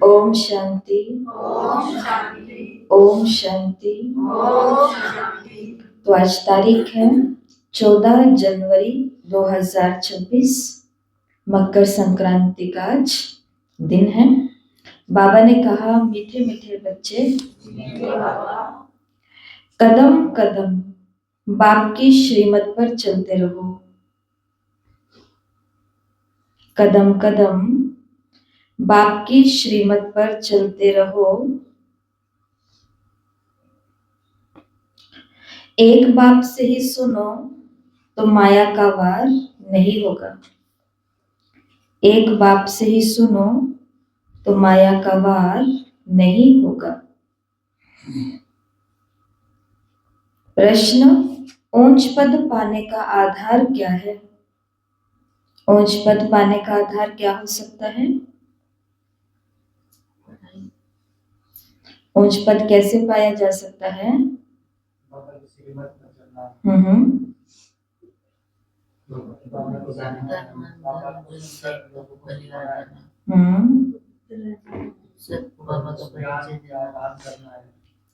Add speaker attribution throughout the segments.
Speaker 1: ओम शांति।
Speaker 2: ओम शांति।
Speaker 1: ओम शांति।
Speaker 2: ओम शांति।
Speaker 1: तो आज तारीख है 14 जनवरी 2026, मकर संक्रांति का आज दिन है। बाबा ने कहा, मीठे मीठे बच्चे कदम कदम बाप की श्रीमत पर चलते रहो। कदम कदम बाप की श्रीमत पर चलते रहो। एक बाप से ही सुनो तो माया का वार नहीं होगा। एक बाप से ही सुनो तो माया का वार नहीं होगा। प्रश्न, ऊंच पद पाने का आधार क्या है? ऊंच पद पाने का आधार क्या हो सकता है? ऊंच पद कैसे पाया जा सकता है?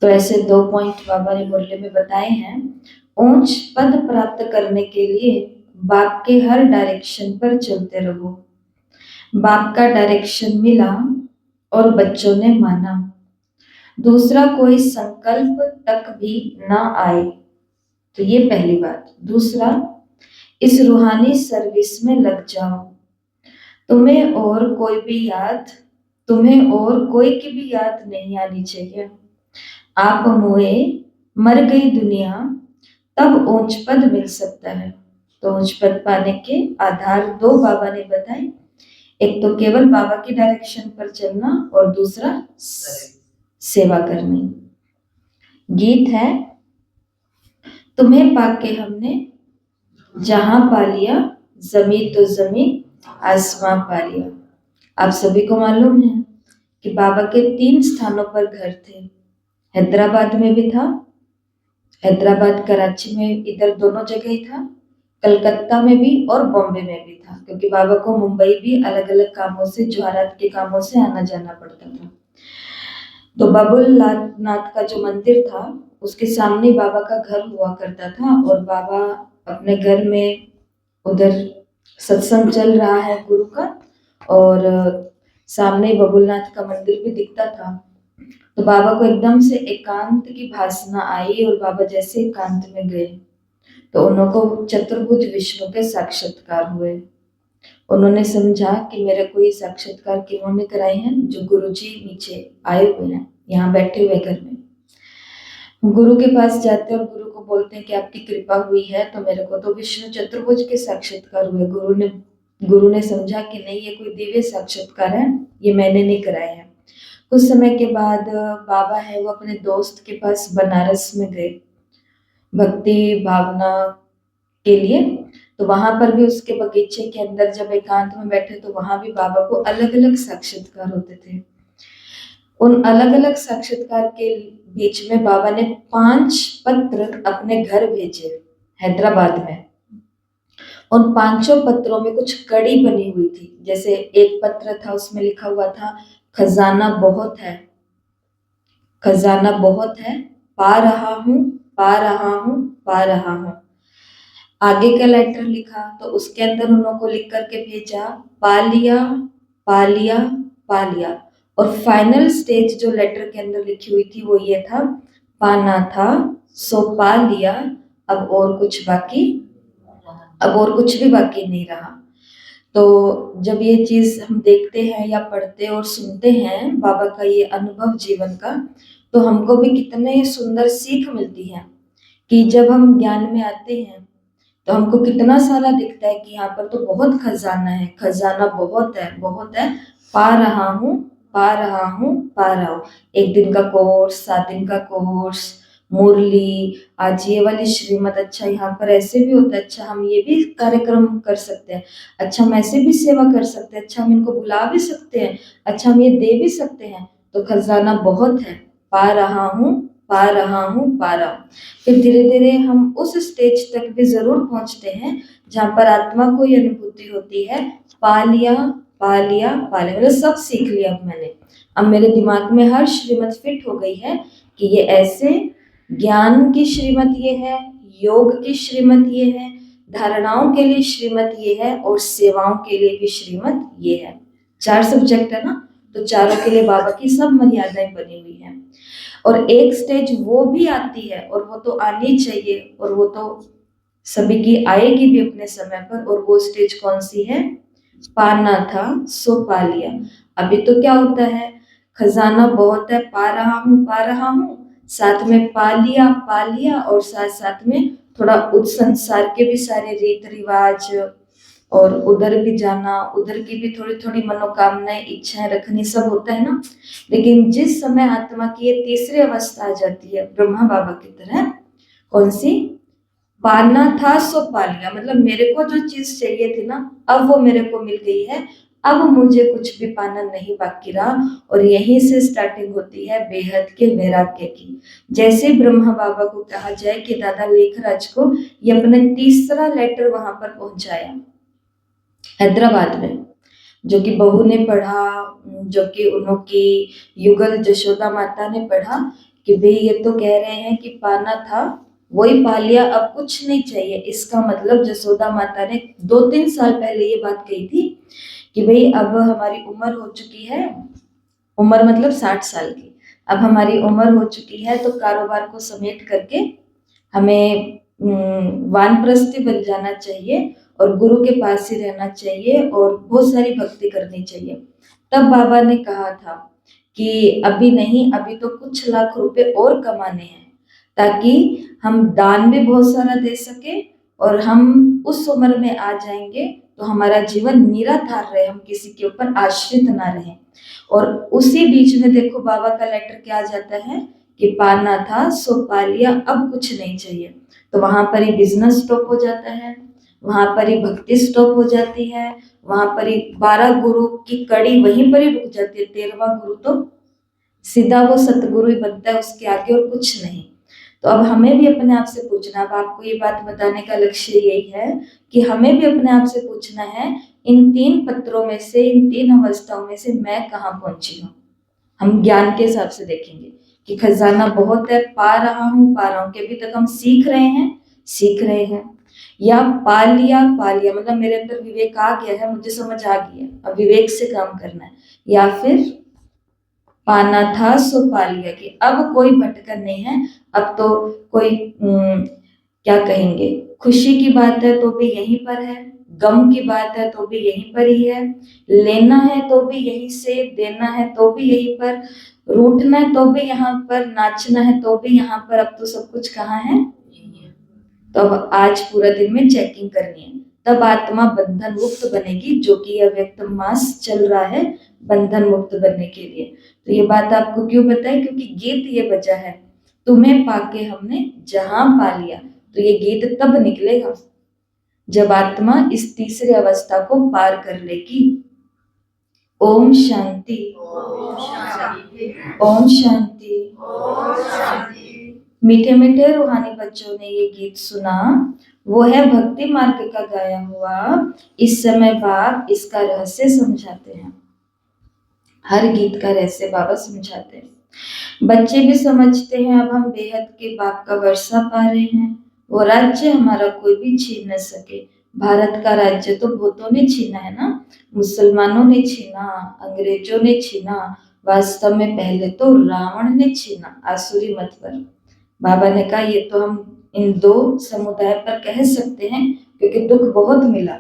Speaker 1: तो ऐसे 2 पॉइंट बाबा ने मुरली में बताए हैं। ऊंच पद प्राप्त करने के लिए बाप के हर डायरेक्शन पर चलते रहो। बाप का डायरेक्शन मिला और बच्चों ने माना। दूसरा कोई संकल्प तक भी ना आए, तो ये पहली बात। दूसरा, इस रूहानी सर्विस में लग जाओ। तुम्हें और कोई की भी याद नहीं आनी चाहिए। आप मुए मर गई दुनिया, तब ऊंच पद मिल सकता है। तो ऊंच पद पाने के आधार 2 बाबा ने बताए। एक तो केवल बाबा की डायरेक्शन पर चलना और दूसरा सेवा करनी। गीत है, तुम्हें पाके हमने जहां पा लिया, जमीन तो जमीन आसमां पा लिया। आप सभी को मालूम है कि बाबा के 3 स्थानों पर घर थे। हैदराबाद में भी था, हैदराबाद कराची में, इधर दोनों जगह ही था। कलकत्ता में भी और बॉम्बे में भी था, क्योंकि बाबा को मुंबई भी अलग अलग कामों से, जवाहरात के कामों से आना जाना पड़ता था। तो बाबुल नाथ का जो मंदिर था उसके सामने बाबा का घर हुआ करता था, और बाबा अपने घर में उधर सत्संग चल रहा है गुरु का, और सामने बबुलनाथ का मंदिर भी दिखता था। तो बाबा को एकदम से एकांत की भासना आई, और बाबा जैसे एकांत में गए तो उनको चतुर्भुज विष्णु के साक्षात्कार हुए। उन्होंने समझा कि मेरे को ये साक्षात्कार किन्होंने कराए हैं? जो गुरुजी नीचे आए हुए हैं, यहाँ बैठे हुए घर में। गुरु के पास जाते और गुरु को बोलते हैं कि आपकी कृपा हुई है, तो मेरे को तो विष्णु चतुर्भुज के साक्षात्कार हुए। गुरु ने समझा कि नहीं, ये कोई दिव्य साक्षात्कार है, ये मैंने नहीं कराए हैं। कुछ समय के बाद बाबा है वो अपने दोस्त के पास बनारस में गए भक्ति भावना के लिए। तो वहां पर भी उसके बगीचे के अंदर जब एकांत में बैठे तो वहां भी बाबा को अलग अलग साक्षात्कार होते थे। उन अलग अलग साक्षात्कार के बीच में बाबा ने 5 पत्र अपने घर भेजे हैदराबाद में। उन 5 पत्रों में कुछ कड़ी बनी हुई थी। जैसे एक पत्र था, उसमें लिखा हुआ था, खजाना बहुत है, खजाना बहुत है, पा रहा हूँ, पा रहा हूँ, पा रहा हूँ। आगे का लेटर लिखा तो उसके अंदर उनको लिख करके भेजा, पा लिया, पा लिया, पा लिया। और फाइनल स्टेज जो लेटर के अंदर लिखी हुई थी वो ये था, पाना था सो पा लिया, अब और कुछ भी बाकी नहीं रहा। तो जब ये चीज हम देखते हैं या पढ़ते और सुनते हैं बाबा का ये अनुभव जीवन का, तो हमको भी कितने सुंदर सीख मिलती है कि जब हम ज्ञान में आते हैं तो हमको कितना सारा दिखता है कि यहाँ पर तो बहुत खजाना है, खजाना बहुत है, बहुत है, पा रहा हूँ, पा रहा हूँ, पा रहा हूँ। 1 दिन का कोर्स, 7 दिन का कोर्स, मुरली, आज ये वाली श्रीमत, अच्छा यहाँ पर ऐसे भी होता है, अच्छा हम ये भी कार्यक्रम कर सकते हैं, अच्छा हम ऐसे भी सेवा कर सकते हैं, अच्छा हम इनको बुला भी सकते हैं, अच्छा हम ये दे भी सकते हैं। तो खजाना बहुत है, पा रहा हूँ, पा रहा हूँ, पा रहा हूँ। फिर धीरे धीरे हम उस स्टेज तक भी जरूर पहुंचते हैं जहां पर आत्मा को ये अनुभूति होती है, पा लिया, पा लिया, पा लिया, मतलब सब सीख लिया अब मैंने। अब मेरे दिमाग में हर श्रीमत फिट हो गई है कि ये ऐसे, ज्ञान की श्रीमत ये है, योग की श्रीमत ये है, धारणाओं के लिए श्रीमत ये है और सेवाओं के लिए भी श्रीमत ये है। 4 सब्जेक्ट है ना, तो चारों के लिए बाबा की सब मर्यादाएं बनी हुई हैं। और एक स्टेज वो भी आती है, और वो तो आनी चाहिए, और वो तो सभी की आएगी भी अपने समय पर। और वो स्टेज कौन सी है? पाना था सो पा लिया। अभी तो क्या होता है, खजाना बहुत है, पा रहा हूँ, साथ में पा लिया, और साथ साथ में थोड़ा उस संसार के भी सारे रीत रिवाज, और उधर भी जाना, उधर की भी थोड़ी थोड़ी मनोकामनाएं, इच्छाएं रखनी, सब होता है ना। लेकिन जिस समय आत्मा की ये तीसरी अवस्था आ जाती है, ब्रह्मा बाबा की तरह, कौन सी? पाना था सो पा लिया, मतलब मेरे को जो चीज चाहिए थी ना, अब वो मेरे को मिल गई है, अब मुझे कुछ भी पाना नहीं बाकी रहा। और यहीं से स्टार्टिंग होती है बेहद के वैराग्य की। जैसे ब्रह्मा बाबा को कहा जाए कि दादा लेखराज को ये अपने तीसरा लेटर वहां पर पहुंचाया हैदराबाद में, जो कि बहू ने पढ़ा, जो कि उनकी युगल जशोदा माता ने पढ़ा कि भाई ये तो कह रहे हैं कि पाना था वही पा लिया, अब कुछ नहीं चाहिए। इसका मतलब जसोदा माता ने 2-3 साल पहले ये बात कही थी कि भाई अब हमारी उम्र हो चुकी है, उम्र मतलब 60 साल की, अब हमारी उम्र हो चुकी है, तो कारोबार को समेट करके हमें वानप्रस्थी बन जाना चाहिए और गुरु के पास ही रहना चाहिए और बहुत सारी भक्ति करनी चाहिए। तब बाबा ने कहा था कि अभी नहीं, अभी तो कुछ लाख रुपए और कमाने हैं, ताकि हम दान भी बहुत सारा दे सके, और हम उस उम्र में आ जाएंगे तो हमारा जीवन निराधार रहे, हम किसी के ऊपर आश्रित ना रहें। और उसी बीच में देखो बाबा का लेटर क्या आ जाता है कि पाना था सो पा लिया, अब कुछ नहीं चाहिए। तो वहां पर ही बिजनेस स्टॉप हो जाता है, वहां पर ही भक्ति स्टॉप हो जाती है, वहां पर ही 12 गुरु की कड़ी वहीं पर ही रुक जाती है। 13वां गुरु तो सीधा वो सतगुरु ही बनता है, उसके आगे और कुछ नहीं। तो अब हमें भी अपने आप से पूछना, अब आपको ये बात बताने का लक्ष्य यही है कि हमें भी अपने आप से पूछना है, इन 3 पत्रों में से, इन 3 अवस्थाओं में से मैं कहाँ पहुंची हूँ। हम ज्ञान के हिसाब से देखेंगे कि खजाना बहुत है, पा रहा हूँ कि अभी तक हम सीख रहे हैं, या पा लिया मतलब मेरे अंदर विवेक आ गया है, मुझे समझ आ गई है, अब विवेक से काम करना है, या फिर पाना था सो पा लिया कि अब कोई भटकन नहीं है, अब तो कोई क्या कहेंगे, खुशी की बात है तो भी यहीं पर है, गम की बात है तो भी यहीं पर ही है, लेना है तो भी यहीं से, देना है तो भी यहीं पर, रूठना है तो भी यहाँ पर, नाचना है तो भी यहाँ पर, अब तो सब कुछ कहाँ है। तो अब आज पूरा दिन में चेकिंग करनी है, तब आत्मा बंधन मुक्त बनेगी, जो कि यह व्यक्त मास चल रहा है बंधन मुक्त बनने के लिए। तो ये बात आपको क्यों बताई, क्योंकि गीत ये बजा है, तुम्हें पाके हमने जहां पा लिया। तो ये गीत तब निकलेगा जब आत्मा इस तीसरी अवस्था को पार कर लेगी। ओम शांति,
Speaker 2: ओम शांति,
Speaker 1: ओम शांति।
Speaker 2: ओम शांति।
Speaker 1: मीठे मीठे रूहानी बच्चों ने ये गीत सुना, वो है भक्ति मार्ग का गाया हुआ। इस समय बाप इसका रहस्य समझाते हैं, हर गीत का रहस्य बाबा समझाते हैं। बच्चे भी समझते हैं, अब हम बेहद के बाप का वर्षा पा रहे हैं, वो राज्य हमारा कोई भी छीन न सके। भारत का राज्य तो बहुतों ने छीना है ना, मुसलमानों ने छीना, अंग्रेजों ने छीना, वास्तव में पहले तो रावण ने छीना आसुरी मत पर। बाबा ने कहा ये तो हम इन 2 समुदाय पर कह सकते हैं, क्योंकि दुख बहुत मिला,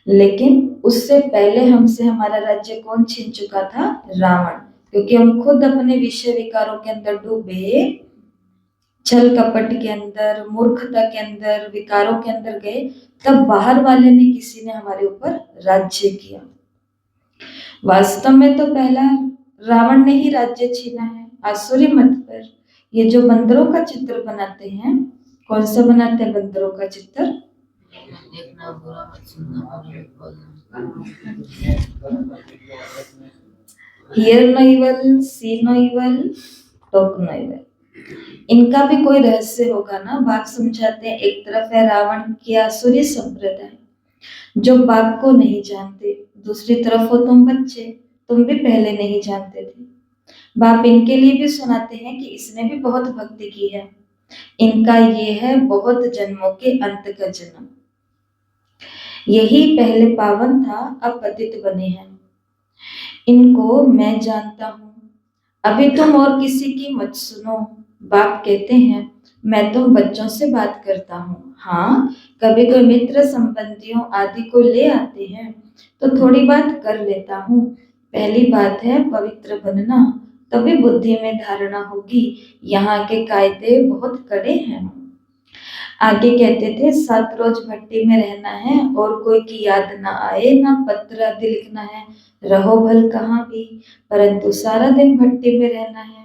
Speaker 1: लेकिन उससे पहले हमसे हमारा राज्य कौन छीन चुका था? रावण। क्योंकि हम खुद अपने विषय विकारों के अंदर डूबे, छल कपट के अंदर, मूर्खता के अंदर, विकारों के अंदर गए, तब बाहर वाले ने, किसी ने हमारे ऊपर राज्य किया। वास्तव में तो पहला रावण ने ही राज्य छीना है आसुरी मत पर। ये जो बंदरों का चित्र बनाते हैं, कौन सा बनाते हैं बंदरों का चित्र?
Speaker 3: देखना बुरा मत सुनना
Speaker 1: hear no evil, see no evil, talk no evil. इनका भी कोई रहस्य होगा ना। बाप समझाते हैं, एक तरफ है रावण की आसुरी संप्रदाय जो बाप को नहीं जानते, दूसरी तरफ हो तुम बच्चे तुम भी पहले नहीं जानते थे। बाप इनके लिए भी सुनाते हैं कि इसने भी बहुत भक्ति की है, इनका ये है बहुत जन्मों के अंत का जन्म, यही पहले पावन था अब पतित बने हैं। इनको मैं जानता हूँ, अभी तुम और किसी की मत सुनो। बाप कहते हैं मैं तुम बच्चों से बात करता हूँ। हाँ, कभी कोई मित्र संबंधियों आदि को ले आते हैं तो थोड़ी बात कर लेता हूँ। पहली बात है पवित्र बनना, तभी बुद्धि में धारणा होगी। यहाँ के कायदे बहुत कड़े हैं। आगे कहते थे 7 रोज भट्टी में रहना है और कोई की याद ना आए, ना पत्र आदि लिखना है, रहो भल कहाँ भी, परंतु सारा दिन भट्टी में रहना है।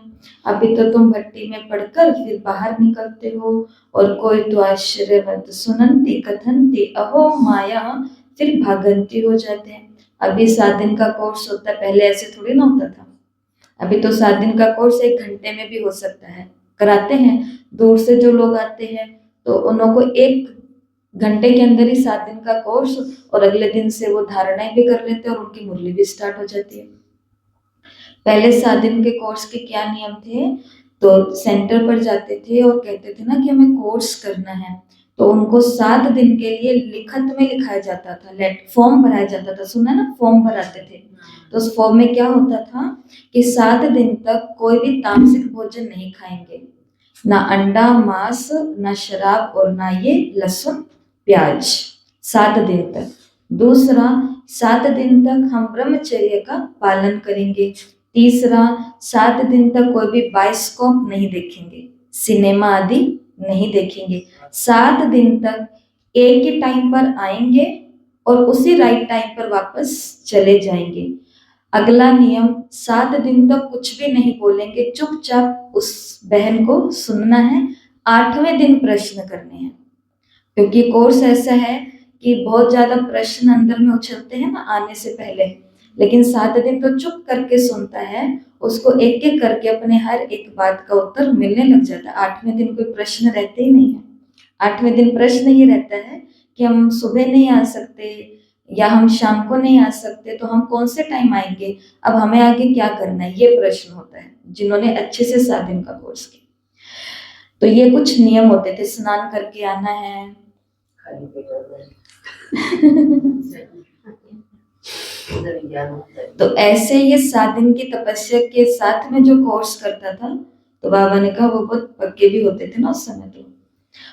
Speaker 1: अभी तो तुम भट्टी में पढ़कर फिर बाहर निकलते हो और कोई तो आश्चर्यवत सुनंती कथनती अहो माया, फिर भागंती हो जाते हैं। अभी 7 दिन का कोर्स होता है, पहले ऐसे थोड़ी ना होता था। अभी तो 7 दिन का कोर्स 1 घंटे में भी हो सकता है, कराते हैं। दूर से जो लोग आते हैं तो उन को 1 घंटे के अंदर ही 7 दिन का कोर्स, और अगले दिन से वो धारणाएं भी कर लेते हैं और उनकी मुरली भी स्टार्ट हो जाती है। पहले 7 दिन के कोर्स के क्या नियम थे, तो सेंटर पर जाते थे और कहते थे ना कि हमें कोर्स करना है, तो उनको 7 दिन के लिए लिखत में लिखाया जाता था, फॉर्म भराया जाता था। सुना ना, फॉर्म भराते थे। तो उस फॉर्म में क्या होता था कि 7 दिन तक कोई भी तामसिक भोजन नहीं खाएंगे, ना अंडा मांस, ना शराब और ना ये लहसुन प्याज, 7 दिन तक। दूसरा, 7 दिन तक हम ब्रह्मचर्य का पालन करेंगे। तीसरा, 7 दिन तक कोई भी बायोस्कोप नहीं देखेंगे, सिनेमा आदि नहीं देखेंगे। 7 दिन तक एक ही टाइम पर आएंगे और उसी राइट टाइम पर वापस चले जाएंगे। अगला नियम, 7 दिन तक कुछ भी नहीं बोलेंगे, चुपचाप उस बहन को सुनना है। 8वें दिन प्रश्न करने हैं, क्योंकि कोर्स ऐसा है कि बहुत ज्यादा प्रश्न अंदर में उछलते हैं ना आने से पहले, लेकिन 7 दिन तो चुप करके सुनता है, उसको एक एक करके अपने हर एक बात का उत्तर मिलने लग जाता है। 8वें दिन कोई प्रश्न रहते ही नहीं है। 8वें दिन प्रश्न ये रहता है कि हम सुबह नहीं आ सकते या हम शाम को नहीं आ सकते, तो हम कौन से टाइम आएंगे, अब हमें आगे क्या करना है, ये प्रश्न होता है जिन्होंने अच्छे से 7 दिन का कोर्स किया। तो ये कुछ नियम होते थे, स्नान करके आना है। तो ऐसे ये 7 दिन की तपस्या के साथ में जो कोर्स करता था, तो बाबा ने कहा वो बहुत पक्के भी होते थे ना उस समय तो।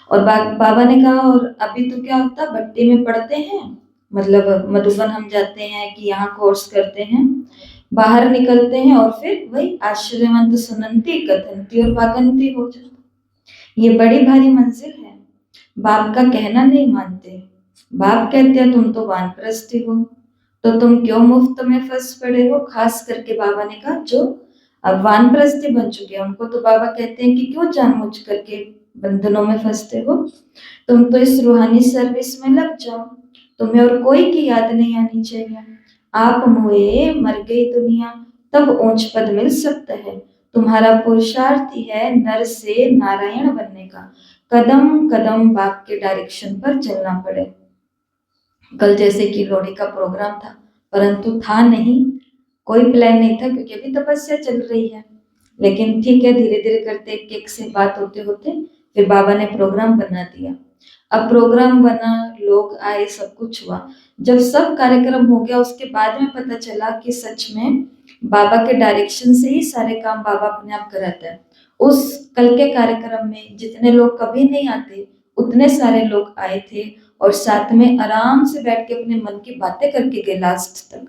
Speaker 1: और बाबा ने कहा और अभी तो क्या होता, भट्टी में पढ़ते हैं, मतलब मधुबन हम जाते हैं कि यहाँ कोर्स करते हैं, बाहर निकलते हैं और फिर वही आश्चर्यवंत सुनंती कथनती और भागंती हो जाती। ये बड़ी भारी मंजिल है। बाप का कहना नहीं मानते। बाप कहते हैं तुम तो वानप्रस्थी हो, तो तुम क्यों मुफ्त में फंस पड़े हो। खास करके बाबा ने कहा जो अब वानप्रस्थी बन चुके हैं उनको तो बाबा कहते हैं कि क्यों जानबूझ करके बंधनों में फंसते हो, तुम तो इस रूहानी सर्विस में लग जाओ, तुम्हें और कोई की याद नहीं आनी चाहिए। आप मुए मर गई दुनिया, तब ऊंच पद मिल सकता है। तुम्हारा पुरुषार्थ ही है नर से नारायण बनने का। कदम कदम बाप के डायरेक्शन पर चलना पड़े। कल जैसे कि लोहड़ी का प्रोग्राम था, परंतु था नहीं, कोई प्लान नहीं था क्योंकि अभी तपस्या चल रही है। लेकिन ठीक है, धीरे धीरे करते एक एक से बात होते होते फिर बाबा ने प्रोग्राम बना दिया। अब प्रोग्राम बना, लोग आए, सब कुछ हुआ। जब सब कार्यक्रम हो गया उसके बाद में पता चला कि सच में बाबा के डायरेक्शन से ही सारे काम बाबा अपने आप कराता है। उस कल के कार्यक्रम में जितने लोग कभी नहीं आते उतने सारे लोग आए थे और साथ में आराम से बैठ के अपने मन की बातें करके गए लास्ट तक।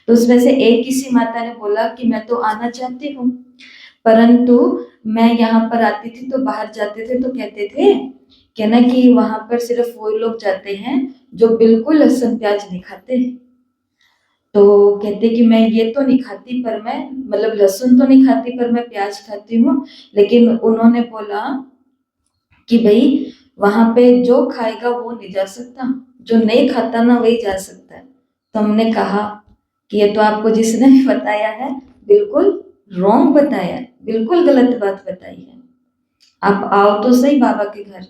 Speaker 1: तो उसमें से एक किसी माता ने बोला कि मैं तो आना चाहती हूँ, परंतु मैं यहाँ पर आती थी तो बाहर जाते थे तो कहते थे कि ना कि वहां पर सिर्फ वो लोग जाते हैं जो बिल्कुल लहसुन प्याज नहीं खाते। तो कहते कि मैं ये तो नहीं खाती, पर मैं मतलब लहसुन तो नहीं खाती पर मैं प्याज खाती हूँ। लेकिन उन्होंने बोला कि भाई वहां पे जो खाएगा वो नहीं जा सकता, जो नहीं खाता ना वही जा सकता है। तो हमने कहा कि ये तो आपको जिसने भी बताया है बिल्कुल रॉन्ग बताया है, बिल्कुल गलत बात बताई है। आप आओ तो सही बाबा के घर,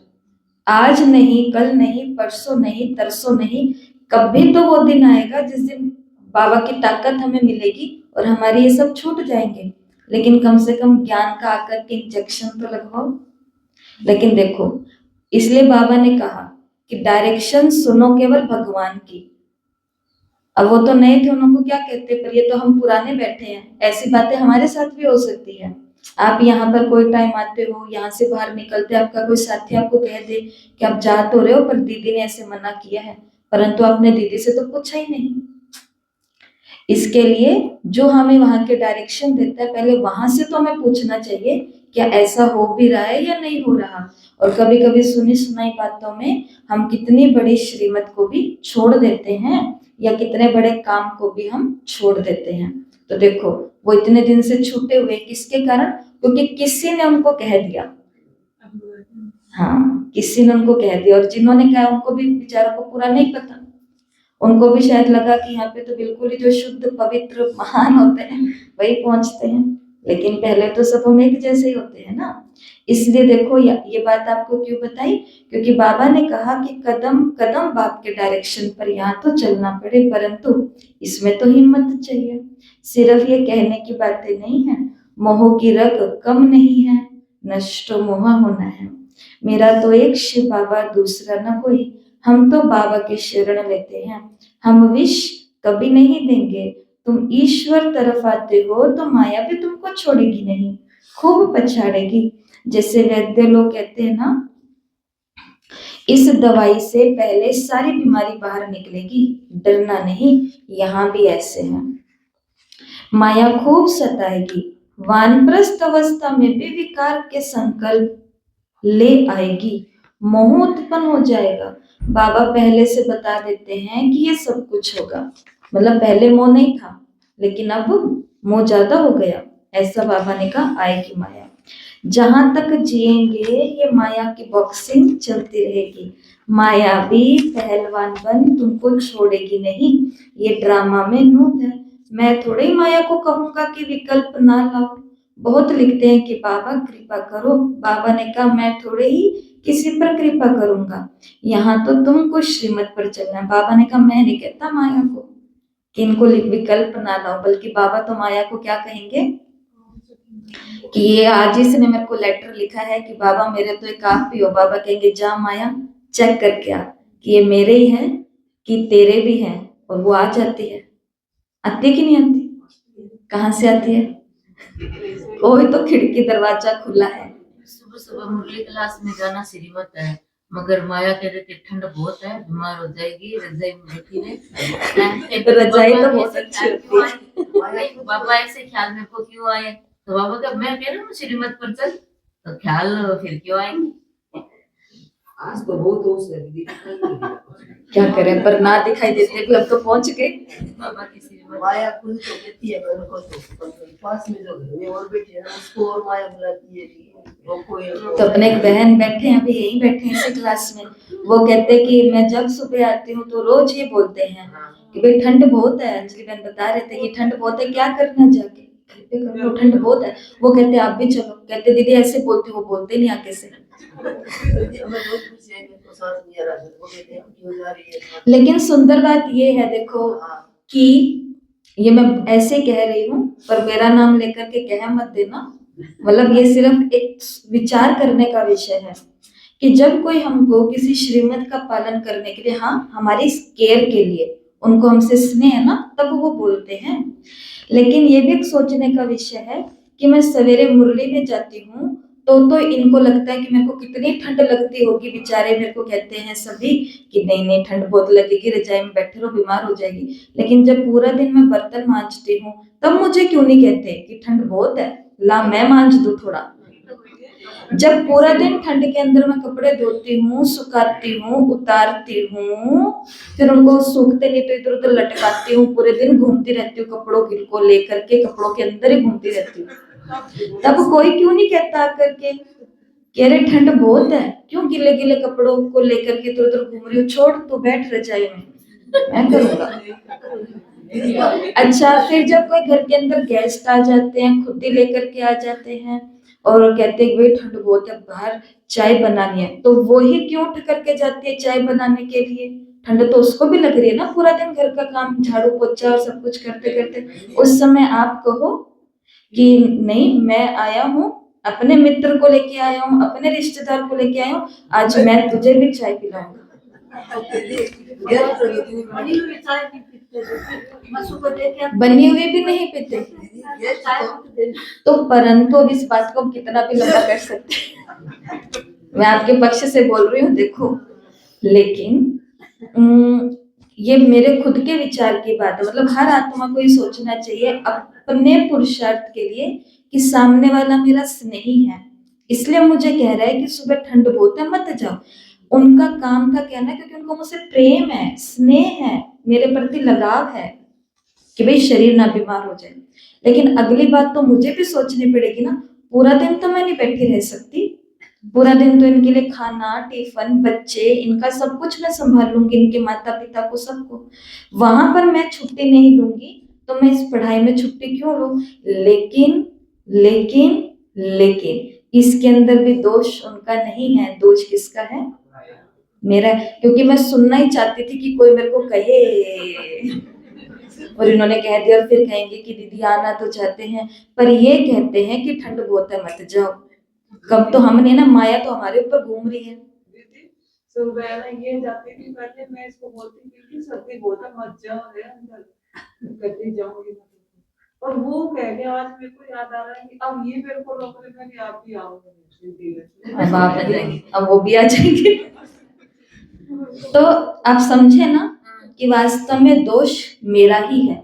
Speaker 1: आज नहीं, कल नहीं, परसों नहीं, तरसों नहीं, कभी तो वो दिन आएगा जिस दिन बाबा की ताकत हमें मिलेगी और हमारे ये सब छूट जाएंगे, लेकिन कम से कम ज्ञान का आकर के इंजेक्शन तो लगवाओ। लेकिन देखो, इसलिए बाबा ने कहा कि डायरेक्शन सुनो केवल भगवान की। अब वो तो नए थे, उनको क्या कहते, पर ये तो हम पुराने बैठे हैं, ऐसी बातें हमारे साथ भी हो सकती है। आप यहाँ पर कोई टाइम आते हो, यहाँ से बाहर निकलते, आपका कोई साथी आपको कह दे कि आप जा तो रहे हो पर दीदी ने ऐसे मना किया है, परंतु आपने दीदी से तो पूछा ही नहीं। इसके लिए जो हमें वहां के डायरेक्शन देता है, पहले वहां से तो हमें पूछना चाहिए क्या ऐसा हो भी रहा है या नहीं हो रहा। और कभी कभी सुनी सुनाई बातों में हम कितनी बड़ी श्रीमत को भी छोड़ देते हैं, या कितने बड़े काम को भी हम छोड़ देते हैं। तो देखो, वो इतने दिन से छूटे हुए किसके कारण, क्योंकि किसी ने उनको कह दिया। हाँ, किसी ने उनको कह दिया, और जिन्होंने कहा उनको भी बेचारों को पूरा नहीं पता। उनको भी शायद लगा कि यहाँ पे तो बिल्कुल ही जो शुद्ध पवित्र महान होते हैं वही पहुंचते हैं, लेकिन पहले तो सब हम एक जैसे ही होते हैं ना। इसलिए देखो, ये बात आपको क्यों बताई, क्योंकि बाबा ने कहा कि कदम कदम बाप के डायरेक्शन पर यहाँ तो चलना पड़े, परंतु इसमें तो हिम्मत चाहिए। सिर्फ ये कहने की बातें नहीं है। मोह की रग कम नहीं है, नष्ट मोह होना है। मेरा तो एक शिव बाबा, दूसरा न कोई, हम तो बाबा के शरण लेते हैं। हम विष कभी नहीं देंगे, तुम ईश्वर तरफ आते हो तो माया भी तुमको छोड़ेगी नहीं, खूब पछाड़ेगी। जैसे वैद्य लोग कहते हैं ना, इस दवाई से पहले सारी बीमारी बाहर निकलेगी, डरना नहीं। यहाँ भी ऐसे है, माया खूब सताएगी, वानप्रस्थ अवस्था में भी विकार के संकल्प ले आएगी, मोह उत्पन्न हो जाएगा। बाबा पहले से बता देते हैं कि ये सब कुछ होगा, मतलब पहले मोह नहीं था, लेकिन अब मोह ज्यादा हो गया। ऐसा बाबा ने कहा, आएगी माया। जहां तक जिएंगे ये माया की बॉक्सिंग चलती रहेगी। माया भी पहलवान बन तुमको छोड़ेगी नहीं, ये ड्रामा में नूत है। मैं थोड़े ही माया को कहूंगा कि विकल्प ना लाओ। बहुत लिखते हैं कि बाबा कृपा करो, बाबा ने कहा मैं थोड़े ही किसी पर कृपा करूंगा, यहाँ तो तुमको श्रीमत पर चलना है। बाबा ने कहा मैं नहीं कहता माया को कि इनको विकल्प ना लाओ, बल्कि बाबा तो माया को क्या कहेंगे कि ये आज इसने मेरे को लेटर लिखा है कि बाबा मेरे तो एक आप ही हो। बाबा कहेंगे जा माया चेक करके आ कि ये मेरे ही हैं कि तेरे भी हैं। और वो आ जाती है, आती है कि नहीं आती, कहाँ से आती है, कोई तो खिड़की दरवाजा खुला है।
Speaker 3: सुबह सुबह मुरली क्लास में जाना श्रीमत है, मगर माया कह रही थी ठंड बहुत है, बीमार हो जाएगी, रजाई में बैठी रहे।
Speaker 1: रजाई तो बहुत अच्छी होती है।
Speaker 3: बाबा ऐसे ख्याल मेरे को क्यों आए, तो बाबा का मैं कह रहा हूँ श्रीमत पर चल, तो ख्याल फिर क्यों आएंगे।
Speaker 2: आज तो बहुत होश है दीदी,
Speaker 1: क्या करें, पर ना दिखाई देते भी अब तो पहुंच गए।
Speaker 3: बाबा की श्रीमत
Speaker 2: माया खुद तो कहती है मेरे को, तो पास में जो घर में और बैठे हैं उसको और माया बुलाती है कि
Speaker 1: तो अपने एक बहन बैठे हैं, अभी यही बैठे हैं इसी क्लास में, वो कहते हैं कि मैं जब सुबह आती हूँ तो रोज ये बोलते हैं कि भाई ठंड बहुत है। अंजलि बहन बता रहे थे कि ठंड बहुत है, क्या करना जाके घर पे कर लो, ठंड बहुत है। वो कहते आप भी चलो, कहते दीदी ऐसे बोलती, वो बोलते नहीं आगे से। लेकिन सुंदर बात ये है देखो कि ये मैं ऐसे कह रही हूँ, पर मेरा नाम लेकर के कह मत देना, मतलब ये सिर्फ एक विचार करने का विषय है कि जब कोई हमको किसी श्रीमत का पालन करने के लिए, हाँ हमारी केयर के लिए, उनको हमसे स्नेह है ना, तब वो बोलते हैं। लेकिन ये भी एक सोचने का विषय है कि मैं सवेरे मुरली में जाती हूँ तो इनको लगता है कि मेरे को कितनी ठंड लगती होगी, बेचारे मेरे को कहते हैं सभी कि नहीं नहीं ठंड बहुत लगेगी, रजाई में बैठे रहो, बीमार हो जाएगी। लेकिन जब पूरा दिन मैं बर्तन मांजती हूँ तब मुझे क्यों नहीं कहते कि ठंड बहुत है, ला मैं मांज दूं थोड़ा। जब पूरा दिन ठंड के अंदर मैं कपड़े धोती हूँ, सुखाती हूँ, उतारती हूँ, फिर उनको सूखते नहीं तो इधर उधर लटकाती हूँ, पूरे दिन घूमती रहती हूँ कपड़ों को लेकर के, कपड़ों के अंदर ही घूमती रहती हूँ, तब कोई क्यों नहीं कहता आकर के कि अरे ठंड बहुत है, क्यों गिले गिले कपड़ों को लेकर के इधर उधर घूम रही हो, छोड़ तो बैठ रजाई में, मैं करूंगा। अच्छा, फिर जब कोई घर के अंदर गेस्ट आ जाते हैं, खुद ही लेकर के आ जाते हैं और कहते हैं भाई ठंड बहुत है, बाहर चाय बनानी है, तो वो ही क्यों उठ करके जाती है चाय बनाने के लिए, ठंड तो उसको भी लग रही है ना, पूरा दिन घर का काम झाड़ू पोछा और सब कुछ करते करते। उस समय आप कहो कि नहीं, मैं आया हूँ, अपने मित्र को लेके आया हूँ, अपने रिश्तेदार को लेके आया हूँ, आज मैं तुझे भी चाय पिलाऊंगा।
Speaker 2: बनी हुई चाय नहीं पीते थे। मैं सुबह लेके आती
Speaker 1: बनी हुई भी नहीं पीते
Speaker 2: गेस्ट चाय पीते थे।
Speaker 1: तो, परंतु अब इस बात को हम कितना भी लंबा कर सकते हैं। मैं आपके पक्ष से बोल रही हूँ, देखो। लेकिन ये मेरे खुद के विचार की बात है, मतलब हर आत्मा को ये सोचना चाहिए अपने पुरुषार्थ के लिए कि सामने वाला मेरा स्नेही है, इसलिए मुझे कह रहा है कि सुबह ठंड बहुत है, मत जाओ। उनका काम था कहना, क्योंकि उनको मुझसे प्रेम है, स्नेह है, मेरे प्रति लगाव है कि भाई शरीर ना बीमार हो जाए। लेकिन अगली बात तो मुझे भी सोचनी पड़ेगी ना, पूरा दिन तो मैं नहीं बैठी रह सकती, पूरा दिन तो इनके लिए खाना, टिफिन, बच्चे, इनका सब कुछ मैं संभाल लूंगी, इनके माता पिता को, सबको। वहां पर मैं छुट्टी नहीं लूंगी तो मैं इस पढ़ाई में छुट्टी क्यों लूं? लेकिन लेकिन लेकिन इसके अंदर भी दोष उनका नहीं है, दोष किसका है? मेरा। क्योंकि मैं सुनना ही चाहती थी कि कोई मेरे को कहे, और इन्होंने कह दिया, और फिर कहेंगे कि दीदी आना तो चाहते हैं पर ये कहते हैं कि ठंड बहुत है, मत जाओ। कब तो हमने ना, माया तो हमारे ऊपर घूम रही है।
Speaker 4: दीदी सुबह ना ये जाती थी, पहले मैं इसको बोलती थी कि सर्दी बहुत है, मत जाओ रे अंदर, कहती जाऊंगी मत। और वो कह के आज मेरे को याद आ रहा है कि अब ये मेरे को रोक रहे हैं कि आप भी आओ
Speaker 1: अब आप आ जाएंगे, अब वो भी आ जाएंगे। तो आप समझे ना कि वास्तव में दोष मेरा ही है।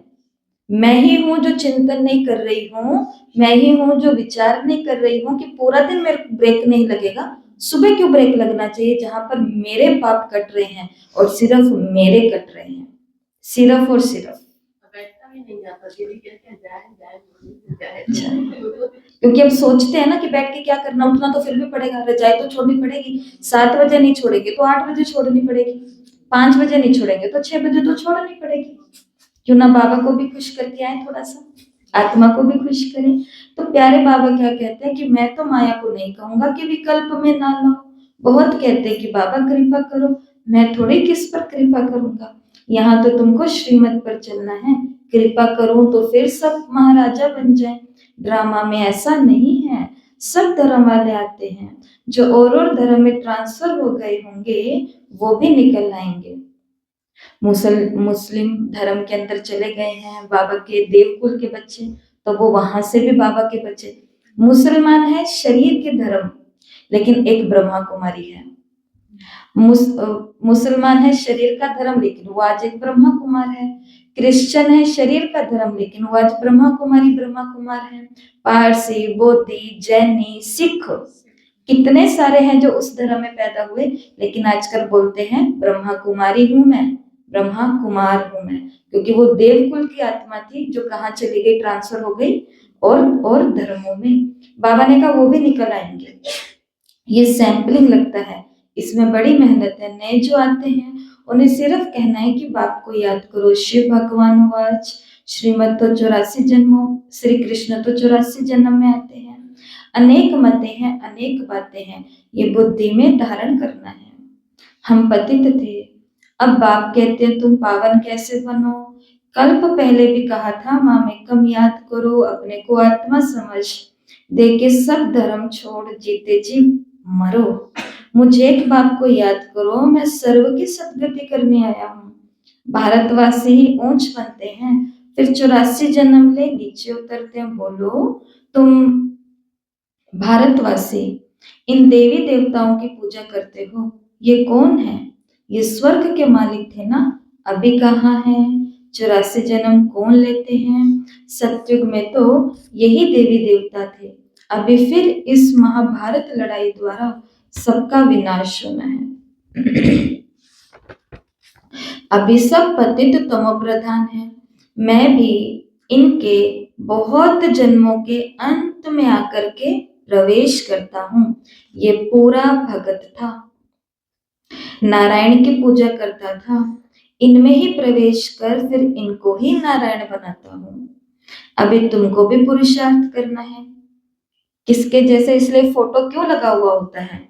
Speaker 1: मैं ही हूं जो चिंतन नहीं कर रही हूँ, मैं ही हूं जो विचार नहीं कर रही हूँ कि पूरा दिन मेरे को ब्रेक नहीं लगेगा। सुबह क्यों ब्रेक लगना चाहिए जहां पर मेरे पाप कट रहे हैं और सिर्फ मेरे कट रहे हैं, सिर्फ और सिर्फ।
Speaker 2: बैठा भी नहीं जाता, दीदी कहते हैं जाए जाए
Speaker 1: अच्छा।
Speaker 2: जाए।
Speaker 1: क्योंकि अब सोचते हैं ना कि बैठ के क्या करना, उठना तो फिर भी पड़ेगा, रजाई तो छोड़नी पड़ेगी। 7 बजे नहीं छोड़ेंगे तो 8 बजे छोड़नी पड़ेगी, 5 बजे नहीं छोड़ेंगे तो 6 बजे तो छोड़नी पड़ेगी। क्यों ना बाबा को भी खुश करके आए, थोड़ा सा आत्मा को भी खुश करें। तो प्यारे बाबा क्या कहते हैं कि मैं तो माया को नहीं कहूंगा कि विकल्प में ना लो। बहुत कहते हैं कि बाबा कृपा करो, मैं थोड़ी किस पर कृपा करूंगा, यहाँ तो तुमको श्रीमत पर चलना है। कृपा करूं तो फिर सब महाराजा बन जाए। ड्रामा में ऐसा नहीं है, सब धर्म वाले आते हैं, जो और धर्म में ट्रांसफर हो गए होंगे वो भी निकल आएंगे। मुस्लिम धर्म के अंदर चले गए हैं बाबा के देवकुल के बच्चे, तो वो वहां से भी बाबा के बच्चे। मुसलमान है शरीर के धर्म, लेकिन एक ब्रह्मा कुमारी है। मुसलमान है शरीर का धर्म, लेकिन वो आज एक ब्रह्मा कुमार है। क्रिश्चियन है शरीर का धर्म, लेकिन वो आज ब्रह्मा कुमारी ब्रह्मा कुमार है। पारसी, बोधी, जैनी, सिख, कितने सारे हैं जो उस धर्म में पैदा हुए, लेकिन आजकल बोलते हैं ब्रह्मा कुमारी हूं मैं, ब्रह्मा कुमार हूं मैं, क्योंकि वो देवकुल की आत्मा थी जो कहाँ चली गई, ट्रांसफर हो गई और धर्मों में। बाबा ने कहा वो भी निकल आएंगे। ये सैंपलिंग लगता है, इसमें बड़ी मेहनत है। नए जो आते हैं उन्हें सिर्फ कहना है कि बाप को याद करो। शिव भगवान वाच श्रीमद तो 84 जन्मों, श्री कृष्ण तो 84 जन्म में आते हैं। अनेक मतें हैं, अनेक बातें हैं, ये बुद्धि में धारण करना है। हम पतित थे, अब बाप कहते हैं तुम पावन कैसे बनो। कल्प पहले भी कहा था माँ में कम याद करो, अपने को आत्मा समझ, दे के सब धर्म छोड़ जीते जी मरो। मुझे एक बाप को याद करो, मैं सर्व की सदगति करने आया हूँ। भारतवासी ही ऊंच बनते हैं, फिर 84 जन्म ले नीचे उतरते हैं। बोलो तुम भारतवासी इन देवी देवताओं की पूजा करते हो, ये कौन है? ये स्वर्ग के मालिक थे ना, अभी कहाँ है? 84 जन्म कौन लेते हैं? सतयुग में तो यही देवी देवता थे, अभी फिर इस महाभारत लड़ाई द्वारा सबका विनाश होना है। अभी सब पतित तमो प्रधान है, मैं भी इनके बहुत जन्मों के अंत में आकर के प्रवेश करता हूँ। ये पूरा भगत था, नारायण की पूजा करता था, इनमें ही प्रवेश कर फिर इनको ही नारायण बनाता हूँ। अभी तुमको भी पुरुषार्थ करना है। किसके जैसे? इसलिए फोटो क्यों लगा हुआ होता है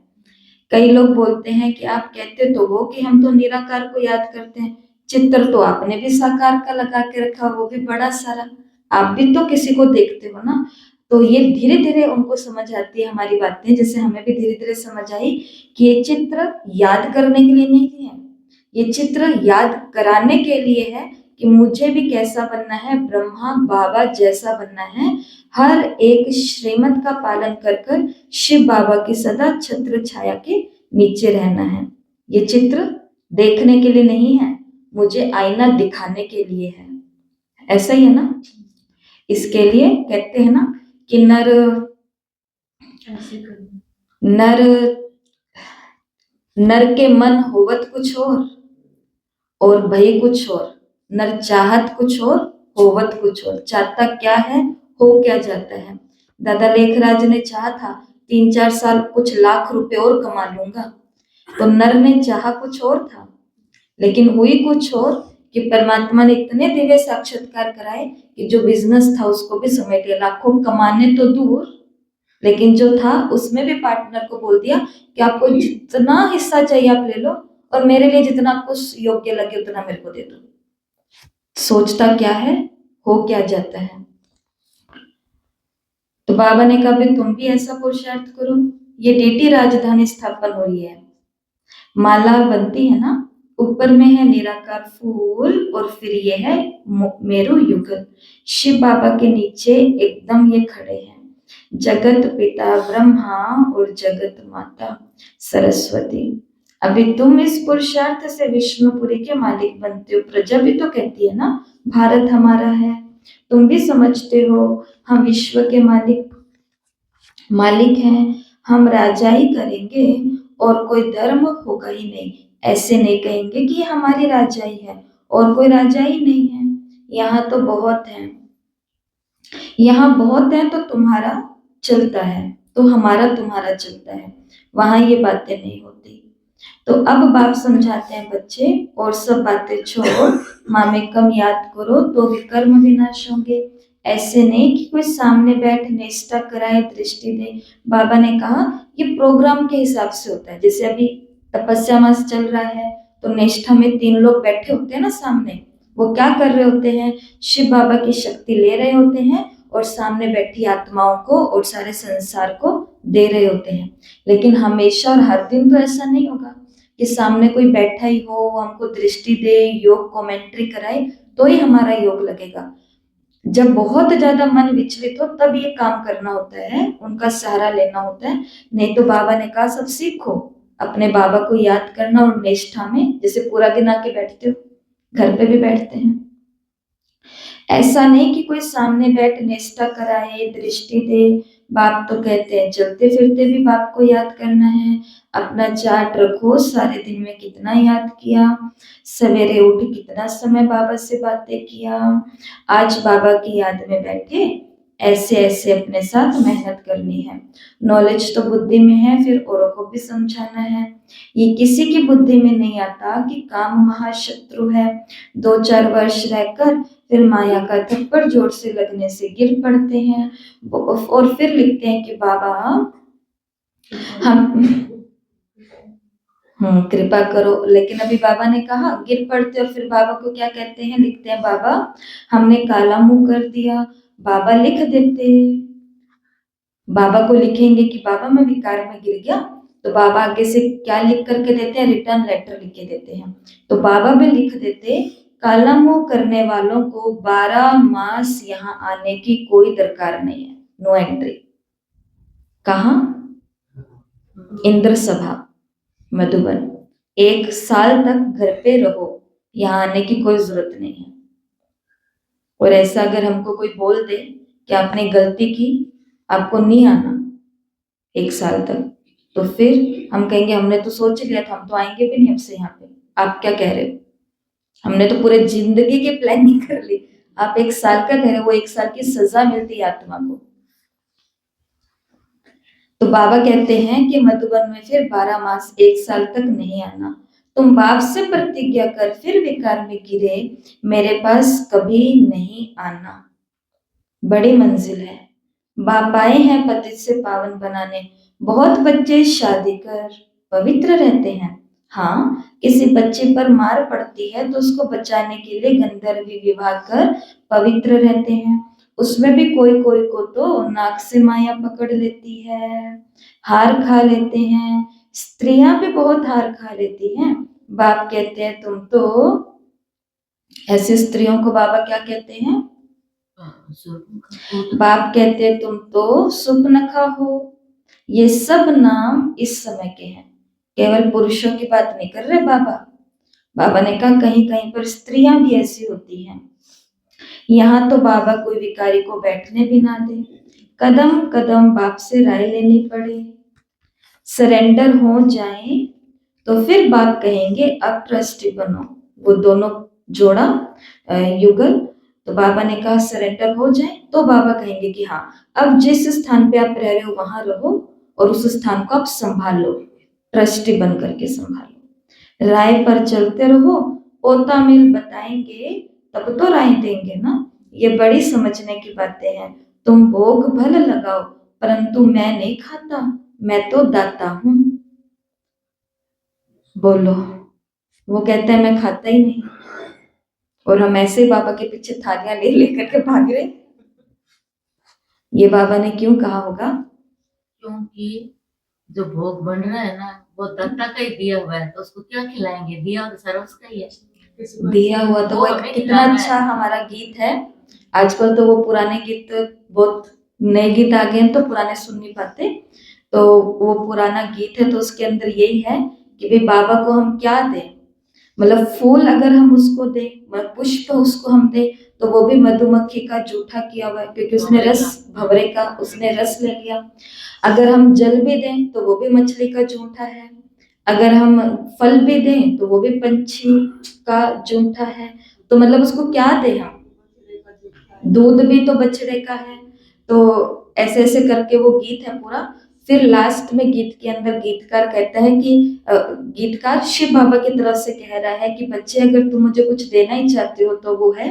Speaker 1: कई लोग बोलते हैं कि आप कहते तो हो कि हम तो निराकार को याद करते हैं, चित्र तो आपने भी साकार का लगा के रखा, वो भी बड़ा सारा, आप भी तो किसी को देखते हो ना। तो ये धीरे धीरे उनको समझ आती है हमारी बातें, जैसे हमें भी धीरे धीरे समझ आई कि ये चित्र याद करने के लिए नहीं है, ये चित्र याद कराने के लिए है कि मुझे भी कैसा बनना है, ब्रह्मा बाबा जैसा बनना है, हर एक श्रीमत का पालन कर कर शिव बाबा की सदा छत्र छाया के नीचे रहना है। ये चित्र देखने के लिए नहीं है, मुझे आईना दिखाने के लिए है। ऐसा ही है ना। इसके लिए कहते हैं ना कि नर नर नर के मन होवत कुछ और भई कुछ और, नर चाहत कुछ और होवत कुछ और। चाहता क्या है, हो क्या जाता है। दादा लेखराज ने चाहा था 3-4 साल कुछ लाख रुपए और कमा लूंगा, तो नर ने चाहा कुछ और था, लेकिन हुई कुछ और कि परमात्मा ने इतने दिव्य साक्षात्कार कराए कि जो बिजनेस था उसको भी समेट लिया। लाखों कमाने तो दूर, लेकिन जो था उसमें भी पार्टनर को बोल दिया कि आपको जितना हिस्सा चाहिए आप ले लो, और मेरे लिए जितना आपको योग्य लगे उतना मेरे को दे दो। सोचता क्या है, हो क्या जाता है। तो बाबा ने कहा भी तुम भी ऐसा पुरुषार्थ करो। ये डेटी राजधानी स्थापन हो रही है, माला बनती है ना, ऊपर में है निराकार फूल और फिर ये है मेरु युगल। शिव बाबा के नीचे एकदम ये खड़े हैं जगत पिता ब्रह्मा और जगत माता सरस्वती। अभी तुम इस पुरुषार्थ से विष्णुपुरी के मालिक बनते हो। प्रजा भी तो कहती है ना भारत हमारा है, तुम भी समझते हो हम विश्व के मालिक हैं, हम राजा ही करेंगे और कोई धर्म होगा ही नहीं। ऐसे नहीं कहेंगे कि हमारी राजा ही है और कोई राजा ही नहीं है, यहाँ तो बहुत है, यहाँ बहुत है तो तुम्हारा चलता है, तो हमारा तुम्हारा चलता है, वहां ये बातें नहीं होती। तो अब बाप समझाते हैं बच्चे और सब बातें छोड़ो, मामे कम याद करो तो विकर्म विनाश होंगे। ऐसे नहीं कि कोई सामने बैठ निष्ठा कराए दृष्टि दे। बाबा ने कहा ये प्रोग्राम के हिसाब से होता है। जैसे अभी तपस्या मास चल रहा है तो निष्ठा में 3 लोग बैठे होते हैं ना सामने, वो क्या कर रहे होते हैं, शिव बाबा की शक्ति ले रहे होते हैं और सामने बैठी आत्माओं को और सारे संसार को दे रहे होते हैं। लेकिन हमेशा और हर दिन तो ऐसा नहीं होगा कि सामने कोई बैठा ही हो, हमको दृष्टि दे, योग कमेंट्री कराए तो ही हमारा योग लगेगा। जब बहुत ज्यादा मन विचलित हो तब ये काम करना होता है, उनका सहारा लेना होता है। नहीं तो बाबा ने कहा सब सीखो, अपने बाबा को याद करना और निष्ठा में, जैसे पूरा दिन आके बैठते हो, घर पे भी बैठते हैं। ऐसा नहीं कि कोई सामने बैठ निष्ठा कराए दृष्टि दे। बाप तो कहते हैं चलते फिरते भी बाप को याद करना है। अपना चार्ट रखो, सारे दिन में कितना याद किया, सवेरे उठ कितना समय बाबा से बातें किया, आज बाबा की याद में बैठे, ऐसे ऐसे अपने साथ मेहनत करनी है। नॉलेज तो बुद्धि में है, फिर औरों को भी समझाना है। ये किसी की बुद्धि में नहीं आता कि काम महाशत्रु है। 2-4 वर्ष रहकर फिर माया का थप्पड़ जोर से लगने से गिर पड़ते हैं और फिर लिखते हैं कि बाबा हम कृपा करो। लेकिन अभी बाबा ने कहा गिर पड़ते और फिर बाबा को क्या कहते हैं, लिखते हैं बाबा हमने काला मुंह कर दिया। बाबा लिख देते, बाबा को लिखेंगे कि बाबा मैं विकार में गिर गया, तो बाबा आगे से क्या लिख करके देते हैं, रिटर्न लेटर लिख के देते हैं। तो बाबा भी लिख देते काला मुंह करने वालों को 12 मास यहाँ आने की कोई दरकार नहीं है, नो एंट्री। कहा, इंद्र सभा मधुबन, 1 साल तक घर पे रहो, यहाँ आने की कोई जरूरत नहीं है। और ऐसा अगर हमको कोई बोल दे कि आपने गलती की, आपको नहीं आना 1 साल तक, तो फिर हम कहेंगे हमने तो सोच लिया था, हम तो आएंगे भी नहीं अब से यहाँ पे, आप क्या कह रहे हो, हमने तो पूरे जिंदगी की प्लानिंग कर ली, आप 1 साल का कह रहे हो, वो 1 साल की सजा मिलती है आत्मा को। तो बाबा कहते हैं कि मधुबन में फिर 12 मास 1 साल तक नहीं आना। तुम बाप से प्रतिज्ञा कर फिर विकार में गिरे, मेरे पास कभी नहीं आना। बड़ी मंजिल है, बाप आए हैं पतित से पावन बनाने। बहुत बच्चे शादी कर पवित्र रहते हैं। हाँ, किसी बच्चे पर मार पड़ती है तो उसको बचाने के लिए गंधर्वी विवाह कर पवित्र रहते हैं। उसमें भी कोई कोई को तो नाक से माया पकड़ लेती है, हार खा लेते हैं। स्त्रियां भी बहुत हार खा लेती हैं। बाप कहते हैं तुम तो, ऐसी स्त्रियों को बाबा क्या कहते हैं? बाप कहते हैं तुम तो सुपनखा हो। ये सब नाम इस समय के हैं, केवल पुरुषों की बात नहीं कर रहे बाबा। बाबा ने कहा कहीं कहीं पर स्त्रियां भी ऐसी होती हैं। यहाँ तो बाबा कोई भिखारी को बैठने भी ना दे, कदम कदम बाप से राय लेनी पड़े, सरेंडर हो जाए तो फिर बाप कहेंगे अब ट्रस्टी बनो। वो दोनों जोड़ा युगल, तो बाबा ने कहा सरेंडर हो जाए तो बाबा कहेंगे कि हाँ अब जिस स्थान पे आप रह रहे हो वहां रहो और उस स्थान को आप संभाल लो, ट्रस्टी बन करके संभालो। राय पर चलते रहो, पोता मिल बताएंगे तब तो राय देंगे ना। ये बड़ी समझने की बातें हैं। तुम भोग भल लगाओ परंतु मैं नहीं खाता, मैं तो दाता हूं। बोलो, वो कहते हैं मैं खाता ही नहीं, और हम ऐसे ही बाबा के पीछे थालियां ले लेकर के भाग रहे। ये बाबा ने क्यों कहा होगा?
Speaker 3: क्योंकि जो भोग बन रहा है ना वो दत्ता का ही दिया हुआ है, तो उसको क्या खिलाएंगे? दिया तो सारा उसका ही है।
Speaker 1: दिया हुआ तो
Speaker 3: वो
Speaker 1: वो
Speaker 3: हमें
Speaker 1: कितना
Speaker 3: खिलाना
Speaker 1: अच्छा
Speaker 3: है।
Speaker 1: हमारा गीत है। आजकल तो वो पुराने गीत, बहुत नए गीत आ गए हैं तो पुराने सुन नहीं पाते। तो वो पुराना गीत है तो उसके अंदर यही है कि भाई बाबा को हम क्या दें। मतलब फूल अगर हम उसको दे, मतलब पुष्प उसको हम दे, तो वो भी मधुमक्खी का जूठा किया हुआ है, क्योंकि उसने रस, भंवरे का उसने रस ले लिया। अगर हम जल भी दें तो वो भी मछली का जूठा है। अगर हम फल भी दें तो वो भी पंछी का जूठा है। तो मतलब उसको क्या दें हम? दूध भी तो बछड़े का है। तो ऐसे ऐसे करके वो गीत है पूरा। फिर लास्ट में गीत के अंदर गीतकार कहता है कि गीतकार शिव बाबा की तरफ से कह रहा है कि बच्चे अगर तुम मुझे कुछ देना ही चाहते हो तो वो है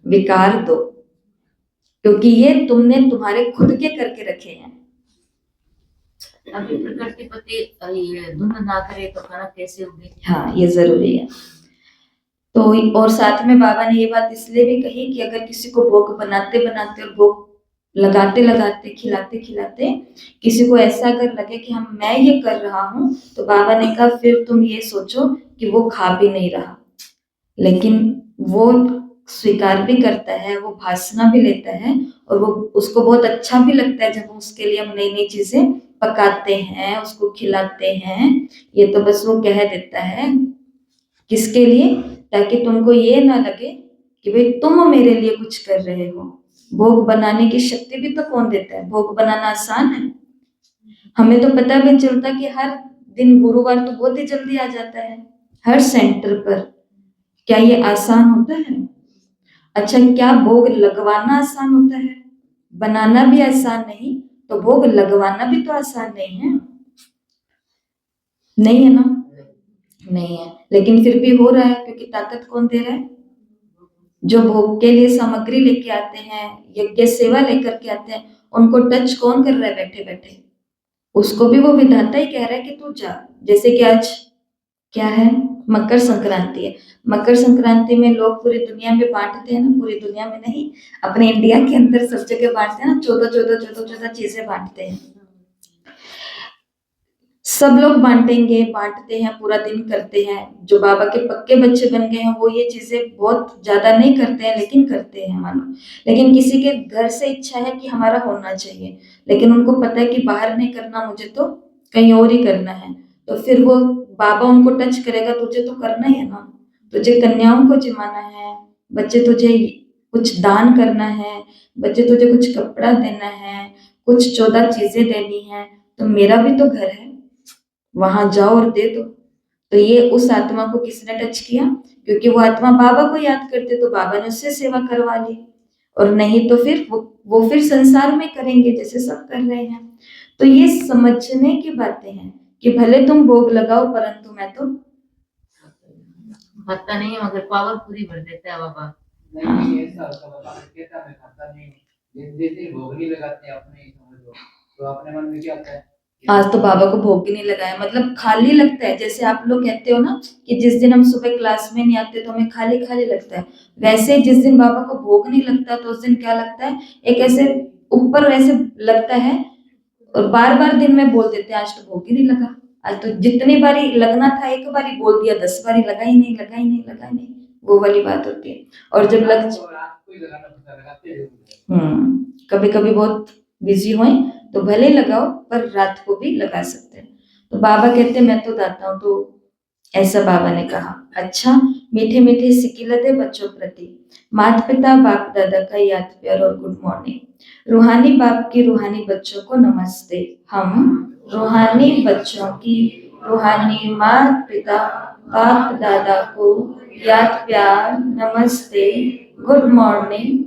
Speaker 1: विकार दो, क्योंकि ये तुमने तुम्हारे खुद के करके रखे हैं।
Speaker 3: अभी प्रकृति पति ये धुंध ना करे तो खाना कैसे उगे?
Speaker 1: हाँ, ये जरूरी है। तो और साथ में बाबा ने ये बात इसलिए भी कही कि अगर किसी को भोग बनाते बनाते और भोग लगाते लगाते खिलाते खिलाते किसी को ऐसा अगर लगे कि हम मैं ये कर रहा हूं, तो बाबा ने कहा फिर तुम ये सोचो कि वो खा भी नहीं रहा, लेकिन वो स्वीकार भी करता है, वो भासना भी लेता है, और वो उसको बहुत अच्छा भी लगता है जब उसके लिए हम नई नई चीजें पकाते हैं, उसको खिलाते हैं। ये तो बस वो कह देता है, किसके लिए? ताकि तुमको ये ना लगे कि भाई तुम मेरे लिए कुछ कर रहे हो। भोग बनाने की शक्ति भी तो कौन देता है? भोग बनाना आसान है? हमें तो पता भी चलता कि हर दिन गुरुवार तो बहुत ही जल्दी आ जाता है हर सेंटर पर। क्या ये आसान होता है? अच्छा, क्या भोग लगवाना आसान होता है? बनाना भी आसान नहीं तो भोग लगवाना भी तो आसान नहीं है। नहीं है ना? नहीं है, लेकिन फिर भी हो रहा है, क्योंकि ताकत कौन दे रहा है? जो भोग के लिए सामग्री लेके आते हैं, यज्ञ सेवा लेकर के आते हैं, उनको टच कौन कर रहा है बैठे बैठे? उसको भी वो विधाता ही कह रहा है कि तू जा। जैसे कि आज क्या है? मकर संक्रांति है। मकर संक्रांति में लोग पूरी दुनिया में बांटते हैं ना, पूरी दुनिया में नहीं, अपने इंडिया के अंदर सब जगह बांटते हैं ना, 14 चीजें बांटते हैं। सब लोग बांटेंगे, बांटते हैं, पूरा दिन करते हैं। जो बाबा के पक्के बच्चे बन गए हैं वो ये चीजें बहुत ज्यादा नहीं करते हैं, लेकिन करते हैं मानो। लेकिन किसी के घर से इच्छा है कि हमारा होना चाहिए, लेकिन उनको पता है कि बाहर नहीं करना, मुझे तो कहीं और ही करना है। तो फिर वो बाबा उनको टच करेगा, तुझे तो करना ही है ना, तुझे कन्याओं को जिमाना है, बच्चे तुझे कुछ दान करना है, बच्चे तुझे कुछ कपड़ा देना है, कुछ 14 चीजें देनी है, तो मेरा भी तो घर है, वहां जाओ और दे दो। तो ये उस आत्मा को किसने टच किया? क्योंकि वो आत्मा बाबा को याद करते तो बाबा ने उससे सेवा करवा ली, और नहीं तो फिर वो फिर संसार में करेंगे जैसे सब कर रहे हैं। तो ये समझने की बातें हैं कि भले तुम भोग लगाओ परंतु मैं तो
Speaker 3: खाता नहीं है, मगर पावर पूरी भर देता है बाबा।
Speaker 5: नहीं ऐसा होता बाबा कहता मैं खाता नहीं हूँ, जैसे भोग नहीं लगाते अपने ही समझ लो, तो अपने मन में क्या आता है
Speaker 1: आज तो बाबा को भोग भी नहीं लगाया, मतलब खाली लगता है। जैसे आप लोग कहते हो ना कि जिस दिन हम सुबह क्लास में नहीं आते तो हमें खाली खाली लगता है, वैसे जिस दिन बाबा को भोग नहीं लगता तो उस दिन क्या लगता है, एक ऐसे ऊपर ऐसे लगता है। और बार बार दिन में बोल देते हैं आज तो भोग ही नहीं लगा, आज तो जितनी बारी लगना था एक बारी बोल दिया, 10 बारी लगा ही नहीं, लगा ही नहीं, लगा ही नहीं, वो वाली बात होती है। और जब लग
Speaker 5: रात को ही लगाना पड़ता है, लगाते हैं।
Speaker 1: कभी कभी बहुत बिजी हो तो भले लगाओ, पर रात को भी लगा सकते हैं। तो बाबा कहते मैं तो दाता हूँ, तो ऐसा बाबा ने कहा। अच्छा, मीठे मीठे सिकिलते बच्चों प्रति माता पिता बाप दादा का याद प्यार और गुड मॉर्निंग। रूहानी बाप की रूहानी बच्चों को नमस्ते। हम रूहानी बच्चों की रूहानी माता पिता बाप दादा को याद प्यार, नमस्ते, गुड मॉर्निंग,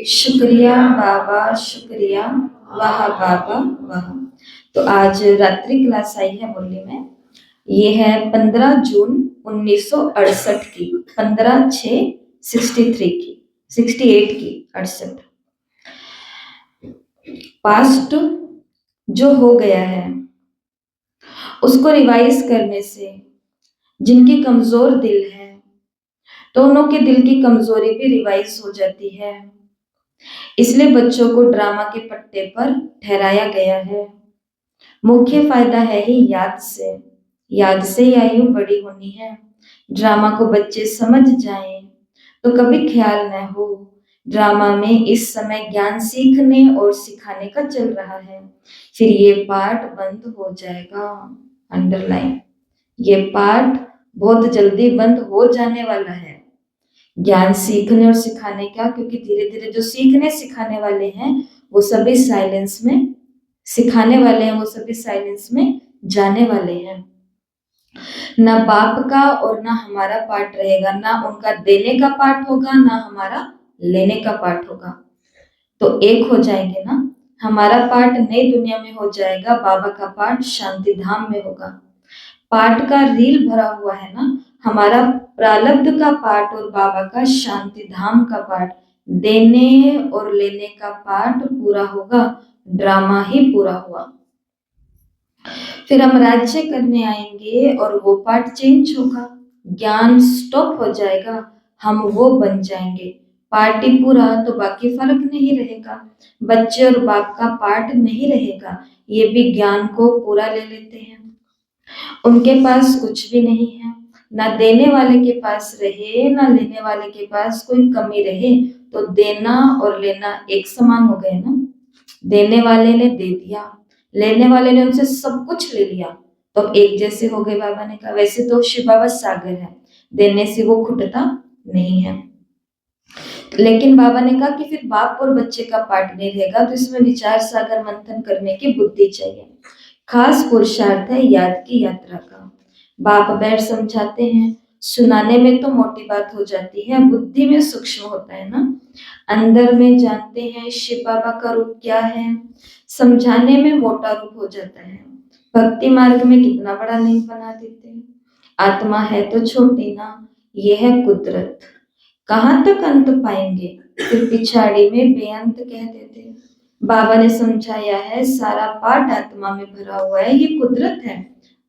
Speaker 1: शुक्रिया बाबा, शुक्रिया, वाह बाबा वाह। तो आज रात्रि क्लास आई है मुरली में, ये है 15 जून 1968 की, 15/6/63 की, 68 की, 68। पास्ट जो हो गया है उसको रिवाइज करने से जिनकी कमजोर दिल है तो उनों के दिल की कमजोरी भी रिवाइज हो जाती है। इसलिए बच्चों को ड्रामा के पट्टे पर ठहराया गया है। मुख्य फायदा है ही याद से ही आयु बड़ी होनी है। ड्रामा को बच्चे समझ जाएं तो कभी ख्याल न हो। ड्रामा में इस समय ज्ञान सीखने और सिखाने का चल रहा है, फिर ये पार्ट बंद हो जाएगा। अंडरलाइन, ये पार्ट बहुत जल्दी बंद हो जाने वाला है। ज्ञान सीखने और सिखाने का, क्योंकि धीरे धीरे जो सीखने सिखाने वाले हैं वो सभी साइलेंस में, सिखाने वाले हैं वो सभी साइलेंस में जाने वाले हैं। ना बाप का और ना हमारा पार्ट रहेगा, ना उनका देने का पार्ट होगा, ना हमारा लेने का पार्ट होगा। तो एक हो जाएंगे ना, हमारा पार्ट नई दुनिया में हो जाएगा, बाबा का पार्ट शांति धाम में होगा। पार्ट का रील भरा हुआ है ना, हमारा प्रारब्ध का पार्ट और बाबा का शांति धाम का पार्ट, देने और लेने का पार्ट पूरा होगा, ड्रामा ही पूरा हुआ। फिर हम राज्य करने आएंगे और वो पार्ट चेंज होगा, ज्ञान स्टॉप हो जाएगा, हम वो बन जाएंगे। पार्टी पूरा तो बाकी फर्क नहीं रहेगा, बच्चे और बाप का पार्ट नहीं रहेगा, ये भी ज्ञान को पूरा ले लेते हैं। उनके पास कुछ भी नहीं है, ना देने वाले के पास रहे ना लेने वाले के पास कोई कमी रहे, तो देना और लेना एक समान हो गए ना। देने वाले ने दे दिया, लेने वाले ने उनसे सब कुछ ले लिया, तो अब एक जैसे हो गए। बाबा ने कहा वैसे तो शिव बाबा सागर है, देने से वो खुटता नहीं है, लेकिन बाबा ने कहा कि फिर बाप और बच्चे का पार्ट नहीं रहेगा, तो इसमें विचार सागर मंथन करने की बुद्धि चाहिए। खास पुरुषार्थ है याद की यात्रा का। बाप बैठ समझाते हैं, सुनाने में तो मोटी बात हो जाती है, बुद्धि में सूक्ष्म होता है ना। अंदर में जानते हैं शिव बाबा का रूप क्या है, समझाने में मोटा रूप हो जाता है। भक्ति मार्ग में कितना बड़ा लिंग बना देते हैं। आत्मा है तो छोटी ना, यह है कुदरत, कहाँ तक अंत पाएंगे, फिर पिछाड़ी में बेअंत कह देते हैं। बाबा ने समझाया है सारा पाठ आत्मा में भरा हुआ है, ये कुदरत है,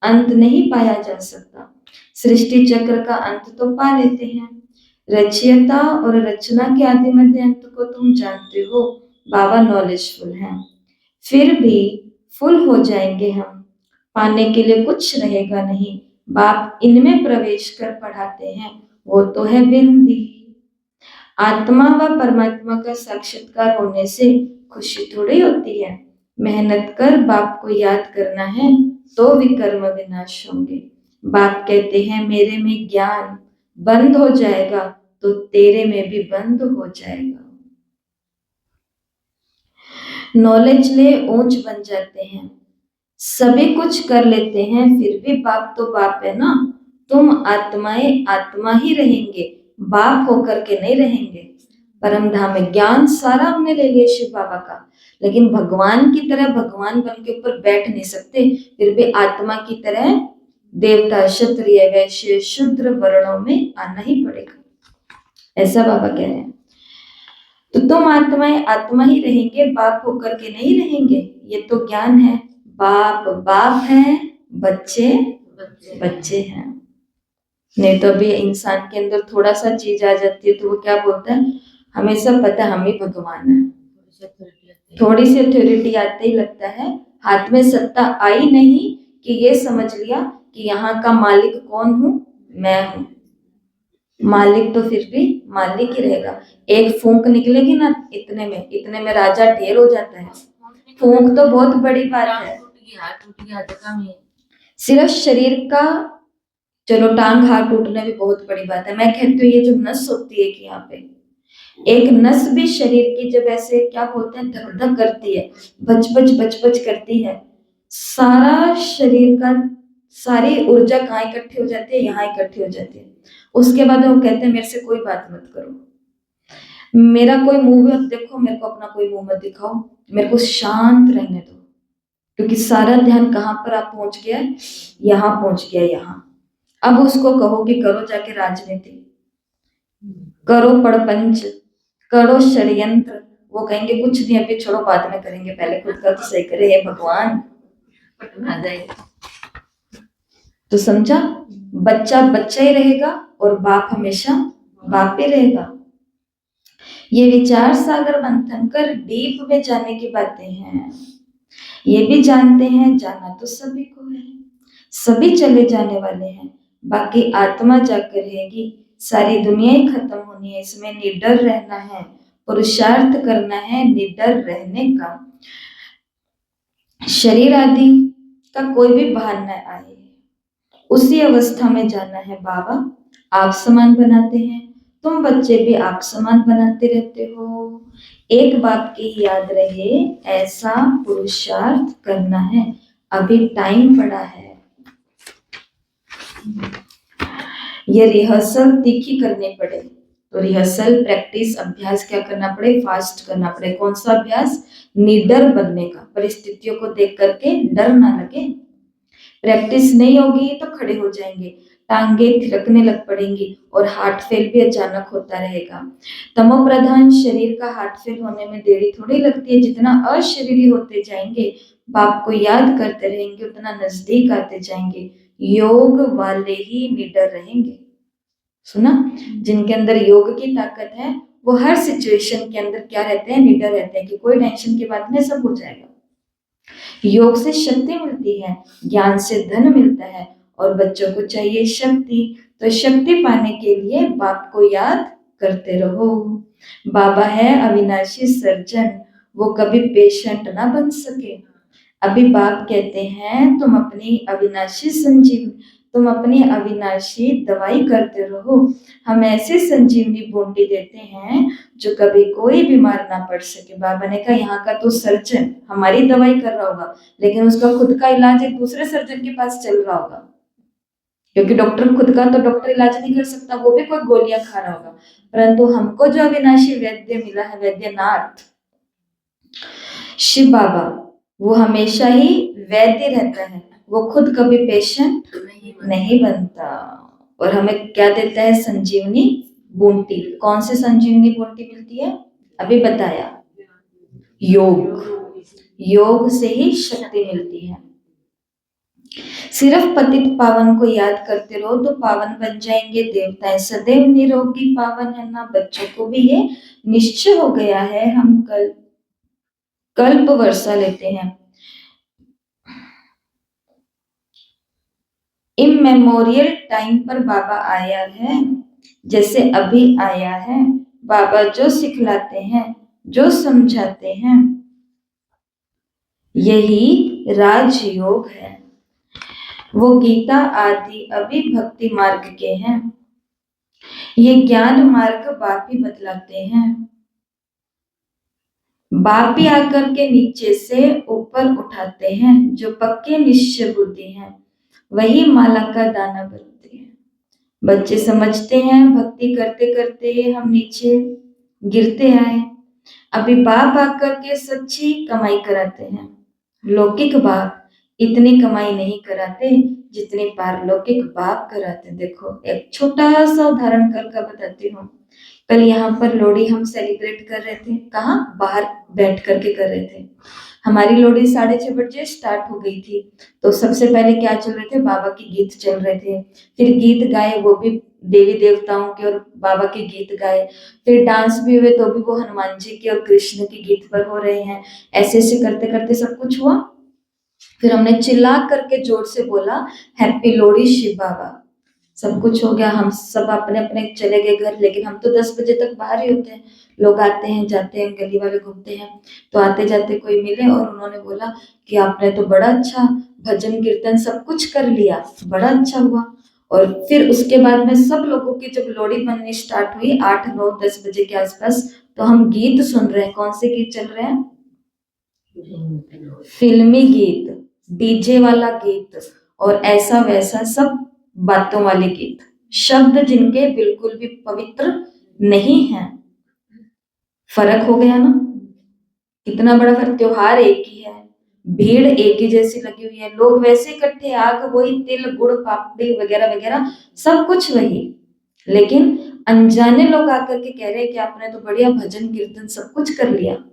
Speaker 1: अंत नहीं पाया जा सकता। सृष्टि चक्र का अंत तो पा लेते हैं, रचयिता और रचना के आदि मध्य अंत को तुम जानते हो। बाबा नॉलेजफुल हैं, फिर भी फुल हो जाएंगे हम, पाने के लिए कुछ रहेगा नहीं। बाप इनमें प्रवेश कर पढ़ाते हैं, वो तो है बिंदी। आत्मा व परमात्मा का साक्षात्कार होने से खुशी थोड़ी होती है। मेहनत कर बाप को याद करना है तो विकर्म विनाश होंगे। बाप कहते हैं मेरे में ज्ञान बंद हो जाएगा तो तेरे में भी बंद हो जाएगा। नॉलेज ले ऊंच बन जाते हैं, सभी कुछ कर लेते हैं, फिर भी बाप तो बाप है ना। तुम आत्माएं आत्मा ही रहेंगे, बाप होकर के नहीं रहेंगे। परम धाम में ज्ञान सारा हमने ले लिया शिव बाबा का, लेकिन भगवान की तरह भगवान बन के ऊपर बैठ नहीं सकते, फिर भी आत्मा की तरह देवता क्षत्रिय वैश्य शूद्र वर्णों में आना ही पड़ेगा, ऐसा बाबा कह रहे हैं। तो तुम आत्माएं आत्मा ही रहेंगे, बाप होकर के नहीं रहेंगे। ये तो ज्ञान है। बाप बाप है, बच्चे
Speaker 3: बच्चे
Speaker 1: बच्चे हैं। नहीं तो अभी इंसान के अंदर थोड़ा सा चीज आ जाती है तो वो क्या बोलता है, हमें सब पता है, हम ही भगवान है। थोड़ी सी अथॉरिटी आते ही लगता है हाथ में सत्ता आई नहीं कि ये समझ लिया कि यहाँ का मालिक कौन हूँ, मैं हूँ। मालिक तो फिर भी मालिक ही रहेगा। एक फूंक निकलेगी ना, इतने में राजा ढेर हो जाता है। फूंक तो बहुत बड़ी बात है।
Speaker 3: हाथ टूट गया धक्का में।
Speaker 1: सिर्फ शरीर का, चलो टांग हाथ टूटना भी बहुत बड़ी बात है। मैं कहती हूँ ये जो नस होती है कि यहाँ पे एक नस भी शरीर की जब ऐसे क्या बोलते हैं धक धक करती है, बच बच करती है, सारा शरीर का सारी ऊर्जा कहाँ इकट्ठी हो जाती है, यहाँ इकट्ठी हो जाती है। उसके बाद वो कहते हैं मेरे से कोई बात मत करो, मेरा कोई मुंह मत देखो, मेरे को अपना कोई मुंह मत दिखाओ, मेरे को शांत रहने दो। क्योंकि सारा ध्यान कहाँ पर आप पहुंच गया, यहाँ पहुंच गया, यहाँ। अब उसको कहो कि करो जाके राजनीति, करो पड़पंच, करो षड्यंत्र। वो कहेंगे कुछ नहीं अभी छोड़ो, बाद में करेंगे, पहले खुद का तो सही करे। हे भगवान,
Speaker 3: पटना जाए।
Speaker 1: तो समझा, बच्चा बच्चा ही रहेगा और बाप हमेशा बाप ही रहेगा। ये विचार सागर मंथन कर डीप में जाने की बातें हैं। ये भी जानते हैं जाना तो सभी को है, सभी चले जाने वाले हैं, बाकी आत्मा जाकर रहेगी। सारी दुनिया ही खत्म होनी है, इसमें निडर रहना है, पुरुषार्थ करना है निडर रहने का। शरीर आदि का कोई भी भान न आए, उसी अवस्था में जाना है। बाबा आप समान बनाते हैं, तुम बच्चे भी आप समान बनाते रहते हो। एक बात की याद रहे, ऐसा पुरुषार्थ करना है। अभी टाइम पड़ा है। ये रिहर्सल तीखी करनी पड़े, तो रिहर्सल प्रैक्टिस अभ्यास क्या करना पड़े, फास्ट करना पड़े। कौन सा अभ्यास, निडर बनने का। परिस्थितियों को देख करके डर ना लगे। प्रैक्टिस नहीं होगी तो खड़े हो जाएंगे, टांगे थिरकने लग पड़ेंगी और हार्ट फेल भी अचानक होता रहेगा। तमो प्रधान शरीर का हार्ट फेल होने में देरी थोड़ी लगती है। जितना अशरीरी होते जाएंगे, बाप को याद करते रहेंगे, उतना नजदीक आते जाएंगे। योग वाले ही निडर रहेंगे। सुना, जिनके अंदर योग की ताकत है वो हर सिचुएशन के अंदर क्या रहते हैं, निडर रहते हैं कि कोई टेंशन की बात नहीं, सब हो जाएगा। योग से शक्ति मिलती है, ज्ञान से धन मिलता है, और बच्चों को चाहिए शक्ति। तो शक्ति पाने के लिए बाप को याद करते रहो। बाबा है अविनाशी सर्जन, वो कभी पेशेंट ना बन सके। अभी बाप कहते हैं तुम अपनी अविनाशी संजीव, तुम अपनी अविनाशी दवाई करते रहो। हम ऐसे संजीवनी बूंदी देते हैं जो कभी कोई बीमार ना पड़ सके। बाबा ने कहा यहाँ का तो सर्जन हमारी दवाई कर रहा होगा, लेकिन उसका खुद का इलाज एक दूसरे सर्जन के पास चल रहा होगा, क्योंकि डॉक्टर खुद का तो डॉक्टर इलाज नहीं कर सकता, वो भी कोई गोलियां खा रहा होगा। परंतु हमको जो अविनाशी वैद्य मिला है, वैद्यनाथ शिव बाबा, वो हमेशा ही वैद्य रहता है, वो खुद कभी पेशेंट नहीं बनता। और हमें क्या देता है, संजीवनी बूंटी। कौन सी संजीवनी बूंटी मिलती है, अभी बताया, योग। योग से ही शक्ति मिलती है। सिर्फ पतित पावन को याद करते रहो तो पावन बन जाएंगे। देवताएं सदैव निरोगी पावन है ना। बच्चों को भी ये निश्चय हो गया है। हम कल्प वर्षा लेते हैं। इमेमोरियल टाइम पर बाबा आया है, जैसे अभी आया है। बाबा जो सिखलाते हैं, जो समझाते हैं, यही राजयोग है। वो गीता आदि अभी भक्ति मार्ग के हैं। ये ज्ञान मार्ग बाप ही बतलाते हैं। बाप ही आकर के नीचे से ऊपर उठाते हैं। जो पक्के निश्चय बुद्धि हैं वही माला का दाना बनते हैं। बच्चे समझते हैं भक्ति करते करते हम नीचे गिरते आए। अभी बाप आकर के सच्ची कमाई कराते हैं। लौकिक बाप इतनी कमाई नहीं कराते जितनी पारलौकिक बाप कराते। देखो एक छोटा सा उदाहरण करके बताती हूँ। कल यहाँ पर लोहड़ी हम सेलिब्रेट कर रहे थे, कहाँ, बाहर बैठ करके कर रहे थे। हमारी लोहड़ी 6:30 बजे स्टार्ट हो गई थी। तो सबसे पहले क्या चल रहे थे, बाबा के गीत चल रहे थे। फिर गीत गाए, वो भी देवी देवताओं के और बाबा के गीत गाए। फिर डांस भी हुए, तो भी वो हनुमान जी के और कृष्ण के गीत पर हो रहे हैं। ऐसे ऐसे करते करते सब कुछ हुआ। फिर हमने चिल्ला करके जोर से बोला, हैप्पी लोहड़ी शिव बाबा। सब कुछ हो गया, हम सब अपने अपने चले गए घर। लेकिन हम तो 10 बजे तक बाहर ही होते हैं, लोग आते हैं जाते हैं, गली वाले घूमते हैं। तो आते जाते कोई मिले और उन्होंने बोला कि आपने तो बड़ा अच्छा भजन कीर्तन सब कुछ कर लिया, बड़ा अच्छा हुआ। और फिर उसके बाद में सब लोगों की जब लोहड़ी बननी स्टार्ट हुई 8, 9, 10 बजे के आसपास, तो हम गीत सुन रहे हैं। कौन से गीत चल रहे हैं? फिल्मी गीत, डीजे वाला गीत और ऐसा वैसा सब बातों वाले गीत, शब्द जिनके बिल्कुल भी पवित्र नहीं है। फर्क हो गया ना, कितना बड़ा फर्क। त्योहार एक ही है, भीड़ एक ही जैसी लगी हुई है, लोग वैसे इकट्ठे, आग वही, तिल गुड़ पापड़ी वगैरह वगैरह सब कुछ वही। लेकिन अनजाने लोग आकर के कह रहे हैं कि आपने तो बढ़िया भजन कीर्तन सब कुछ कर लिया।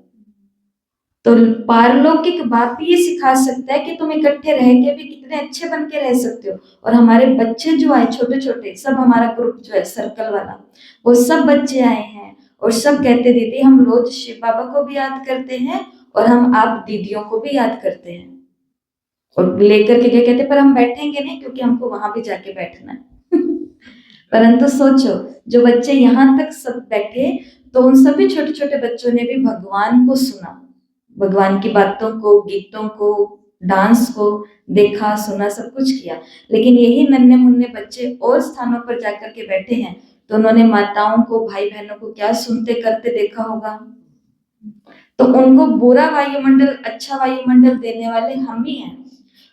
Speaker 1: तो पारलौकिक बात भी ये सिखा सकता है कि तुम इकट्ठे रह के भी कितने अच्छे बन के रह सकते हो। और हमारे बच्चे जो आए छोटे छोटे, सब हमारा ग्रुप जो है सर्कल वाला, वो सब बच्चे आए हैं और सब कहते दीदी हम रोज शिव बाबा को भी याद करते हैं और हम आप दीदियों को भी याद करते हैं। और लेकर के क्या कहते, पर हम बैठेंगे नहीं क्योंकि हमको वहां भी जाके बैठना है। परंतु सोचो, जो बच्चे यहाँ तक सब बैठे, तो उन सभी छोटे छोटे बच्चों ने भी भगवान को सुना, भगवान की बातों को, गीतों को, डांस को देखा, सुना, सब कुछ किया। लेकिन यही नन्हे मुन्ने बच्चे और स्थानों पर जाकर के बैठे हैं, तो उन्होंने माताओं को, भाई बहनों को क्या सुनते करते देखा होगा। तो उनको बुरा वायुमंडल, अच्छा वायुमंडल देने वाले हम ही हैं।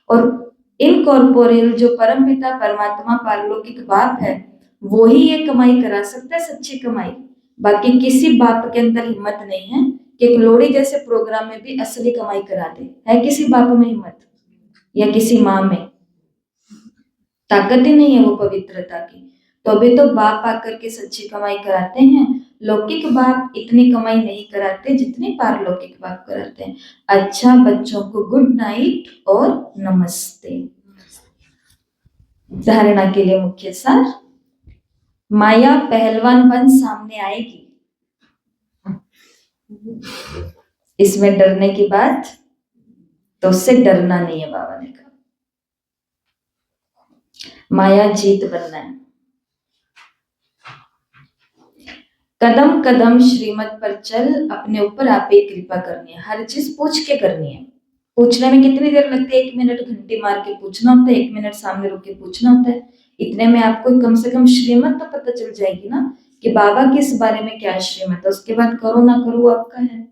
Speaker 1: और इनकॉर्पोरियल जो परमपिता परमात्मा पारलौकिक बाप है, वो ही ये कमाई करा सकता है, सच्ची कमाई। बाकी किसी बाप के अंदर हिम्मत नहीं है कि एक लोहड़ी जैसे प्रोग्राम में भी असली कमाई करा दे। है किसी बाप में हिम्मत, या किसी माँ में? ताकत ही नहीं है वो पवित्रता की। तो अभी तो बाप आकर के सच्ची कमाई कराते हैं। लौकिक बाप इतनी कमाई नहीं कराते जितनी पारलौकिक बाप कराते हैं। अच्छा, बच्चों को गुड नाइट और नमस्ते। धारणा के लिए मुख्य सार, माया पहलवान बन सामने आएगी। इसमें डरने की बात तो उससे डरना नहीं है, बाबा ने कहा। माया जीत बनना है। कदम कदम श्रीमत पर चल, अपने ऊपर आप ही कृपा करनी है। हर चीज पूछ के करनी है। पूछने में कितनी देर लगती है? 1 मिनट घंटी मार के पूछना होता है, 1 मिनट सामने रुक के पूछना होता है। इतने में आपको कम से कम श्रीमत तो पता चल जाएगी ना, कि बाबा किस बारे में क्या श्रीमत है। उसके बाद करो ना करो वो आपका है।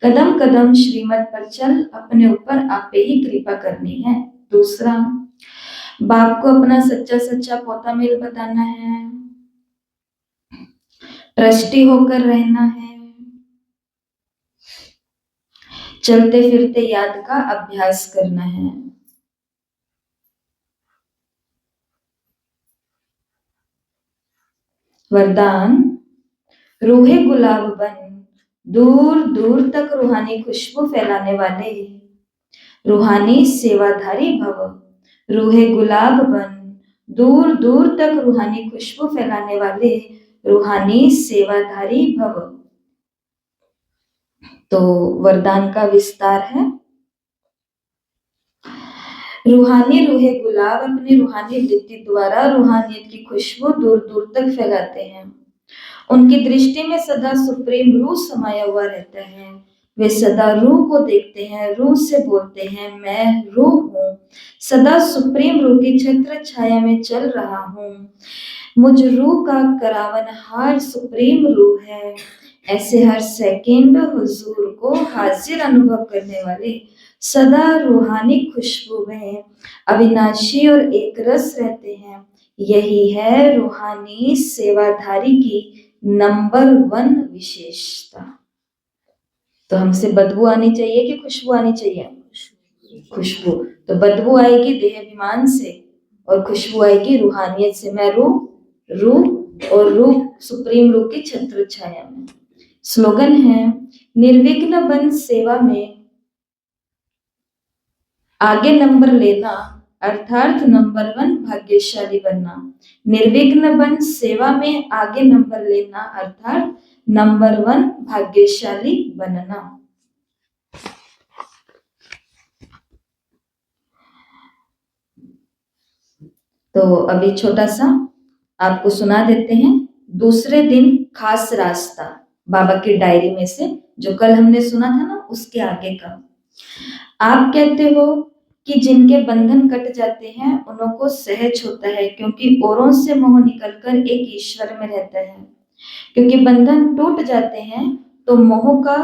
Speaker 1: कदम कदम श्रीमत पर चल, अपने ऊपर आप ही कृपा करनी है। दूसरा, बाप को अपना सच्चा सच्चा पोता मेल बताना है, ट्रस्टी होकर रहना है, चलते फिरते याद का अभ्यास करना है। वरदान, रूहे गुलाब बन, दूर दूर तक रूहानी खुशबू फैलाने वाले, रूहानी सेवाधारी भव। रूहे गुलाब बन, दूर दूर तक रूहानी खुशबू फैलाने वाले, रूहानी सेवाधारी भव। तो वरदान का विस्तार है, रूहानी रूहे गुलाब अपनी रूहानी लिट्टी द्वारा रूहानियत की खुशबू दूर दूर तक फैलाते हैं। उनकी दृष्टि में सदा सुप्रीम रूह समाया हुआ रहता है। वे सदा रूह को देखते हैं, रूह से बोलते हैं, मैं रूह हूँ, सदा सुप्रीम रूह की छत्र छाया में चल रहा हूँ। मुझ रूह का करावनहार सुप्रीम रूह है। ऐसे हर सेकंड हुजूर को हाजिर अनुभव करने वाले, सदा रूहानी खुशबू में अविनाशी और एक रस रहते हैं। यही है रूहानी सेवाधारी की नंबर 1 विशेषता। तो हमसे बदबू आनी चाहिए कि खुशबू आनी चाहिए? खुशबू। तो बदबू आएगी देहाभिमान से और खुशबू आएगी रूहानियत से। मैं रूह, रूह और रूप सुप्रीम रूप की छत्र छाया में। स्लोगन है, निर्विघ्न बन सेवा में आगे नंबर लेना अर्थात नंबर 1 भाग्यशाली बनना। निर्विघ्न बन सेवा में आगे नंबर लेना अर्थात नंबर 1 भाग्यशाली बनना। तो अभी छोटा सा आपको सुना देते हैं। दूसरे दिन खास रास्ता, बाबा की डायरी में से, जो कल हमने सुना था ना, उसके आगे का। आप कहते हो कि जिनके बंधन कट जाते हैं उनको सहज होता है, क्योंकि औरों से मोह निकलकर एक ईश्वर में रहता है। क्योंकि बंधन टूट जाते हैं तो मोह का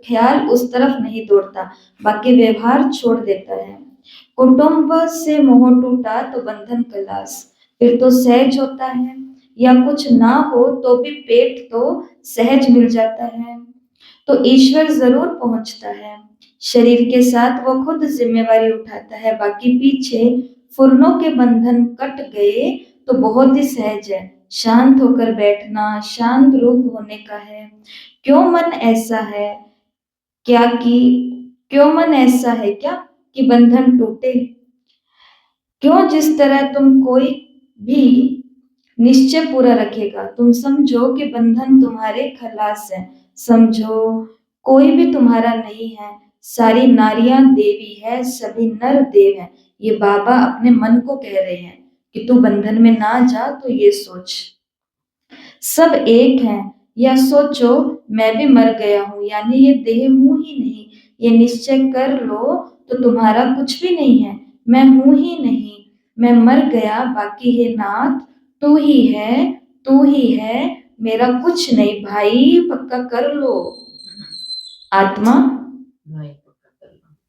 Speaker 1: ख्याल उस तरफ नहीं दौड़ता, बाकी व्यवहार छोड़ देता है। कुटुंब से मोह टूटा तो बंधन खलास, फिर तो सहज होता है, या कुछ ना हो तो भी पेट तो सहज मिल जाता है। तो ईश्वर जरूर पहुंचता है, शरीर के साथ वो खुद जिम्मेवारी उठाता है। बाकी पीछे फुर्नों के बंधन कट गए तो बहुत ही सहज है, शांत होकर बैठना, शांत रूप होने का है। क्यों मन ऐसा है क्या कि बंधन टूटे? क्यों जिस तरह तुम कोई भी निश्चय पूरा रखेगा, तुम समझो कि बंधन तुम्हारे खलास है। समझो कोई भी तुम्हारा नहीं है, सारी नारियां देवी है, सभी नर देव है। ये बाबा अपने मन को कह रहे हैं कि तू बंधन में ना जा, तो ये सोच सब एक है, या सोचो मैं भी मर गया हूं, यानी ये देह हूं ही नहीं। ये निश्चय कर लो तो तुम्हारा कुछ भी नहीं है, मैं हूं ही नहीं, मैं मर गया। बाकी है नाथ, तू ही है, मेरा कुछ नहीं। भाई पक्का कर लो। आत्मा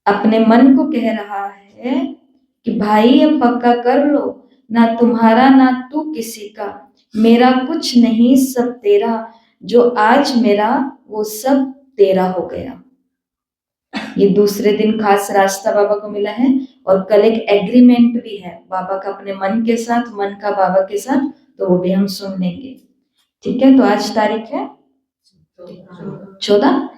Speaker 1: अपने मन को कह रहा है कि भाई अब पक्का कर लो, ना तुम्हारा ना तू किसी का, मेरा कुछ नहीं, सब तेरा। जो आज मेरा वो सब तेरा हो गया। ये दूसरे दिन खास रास्ता बाबा को मिला है, और कल एक एग्रीमेंट भी है बाबा का अपने मन के साथ, मन का बाबा के साथ, तो वो भी हम सुन लेंगे। ठीक है, तो आज तारीख है 14,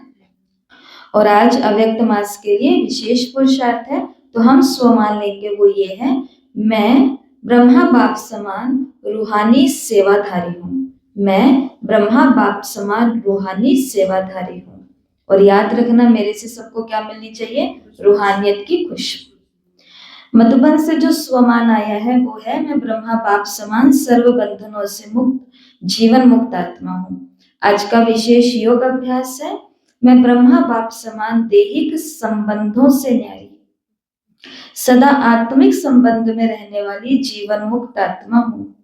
Speaker 1: और आज अव्यक्त मास के लिए विशेष पुरुषार्थ है। तो हम स्व मान लेंगे, वो ये है, मैं ब्रह्मा बाप समान रूहानी सेवाधारी हूँ। मैं ब्रह्मा बाप समान रूहानी सेवाधारी हूँ। और याद रखना, मेरे से सबको क्या मिलनी चाहिए? रूहानियत की खुशबू। मधुबन से जो स्वमान आया है वो है, मैं ब्रह्मा बाप समान सर्व बंधनों से मुक्त जीवन मुक्त आत्मा हूँ। आज का विशेष योग अभ्यास है, मैं ब्रह्मा बाप समान दैहिक संबंधों से न्यारी, सदा आत्मिक संबंध में रहने वाली जीवन मुक्त आत्मा हूँ।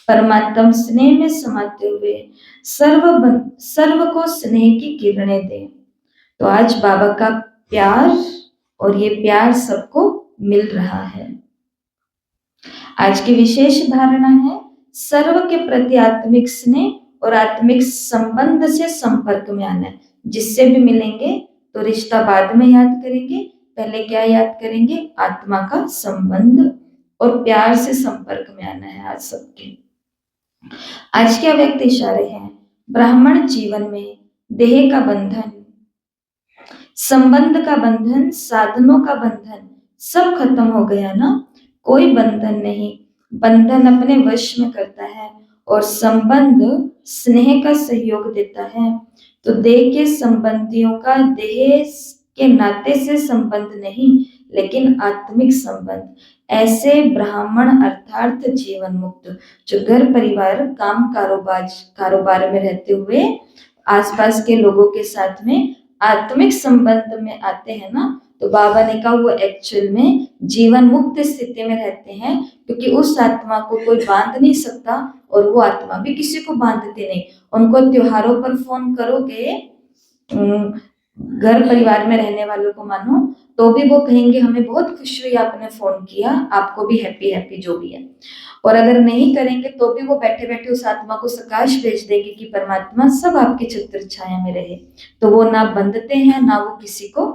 Speaker 1: परमात्म स्नेह में समाते हुए सर्व को स्नेह की किरणें दे। तो आज बाबा का प्यार, और ये प्यार सबको मिल रहा है। आज की विशेष धारणा है, सर्व के प्रति आत्मिक स्नेह और आत्मिक संबंध से संपर्क में आना है। जिससे भी मिलेंगे तो रिश्ता बाद में याद करेंगे, पहले क्या याद करेंगे? आत्मा का संबंध और प्यार से संपर्क में आना है आज सबके। आज के अव्यक्त इशारे हैं, ब्राह्मण जीवन में देह का बंधन, संबंध का बंधन, साधनों का बंधन सब खत्म हो गया ना। कोई बंधन नहीं, बंधन अपने वश में करता है, और संबंध स्नेह का सहयोग देता है। तो देह के संबंधियों का देह के नाते से संबंध नहीं, लेकिन आत्मिक संबंध। ऐसे ब्राह्मण अर्थात जीवन मुक्त, जो घर परिवार काम कारोबार में रहते हुए आसपास के लोगों के साथ में आत्मिक संबंध में आते हैं ना, तो बाबा ने कहा वो एक्चुअल में जीवन मुक्त स्थिति में रहते हैं, क्योंकि उस आत्मा को कोई बांध नहीं सकता, और वो आत्मा भी किसी को बांधते नहीं। उनको त्योहारों पर फोन करोगे, घर परिवार में रहने वालों को मानो, तो भी वो कहेंगे हमें बहुत खुशी हुई आपने फोन किया, आपको भी हैप्पी हैप्पी जो भी है। और अगर नहीं करेंगे तो भी वो बैठे बैठे उस आत्मा को सकाश भेज देंगे कि परमात्मा सब आपकी छत्र छाया में रहे। तो वो ना बंधते हैं, ना वो किसी को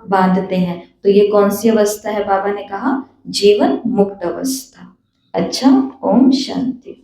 Speaker 1: बांधते हैं। तो ये कौन सी अवस्था है? बाबा ने कहा जीवन मुक्त अवस्था। अच्छा, ओम शांति।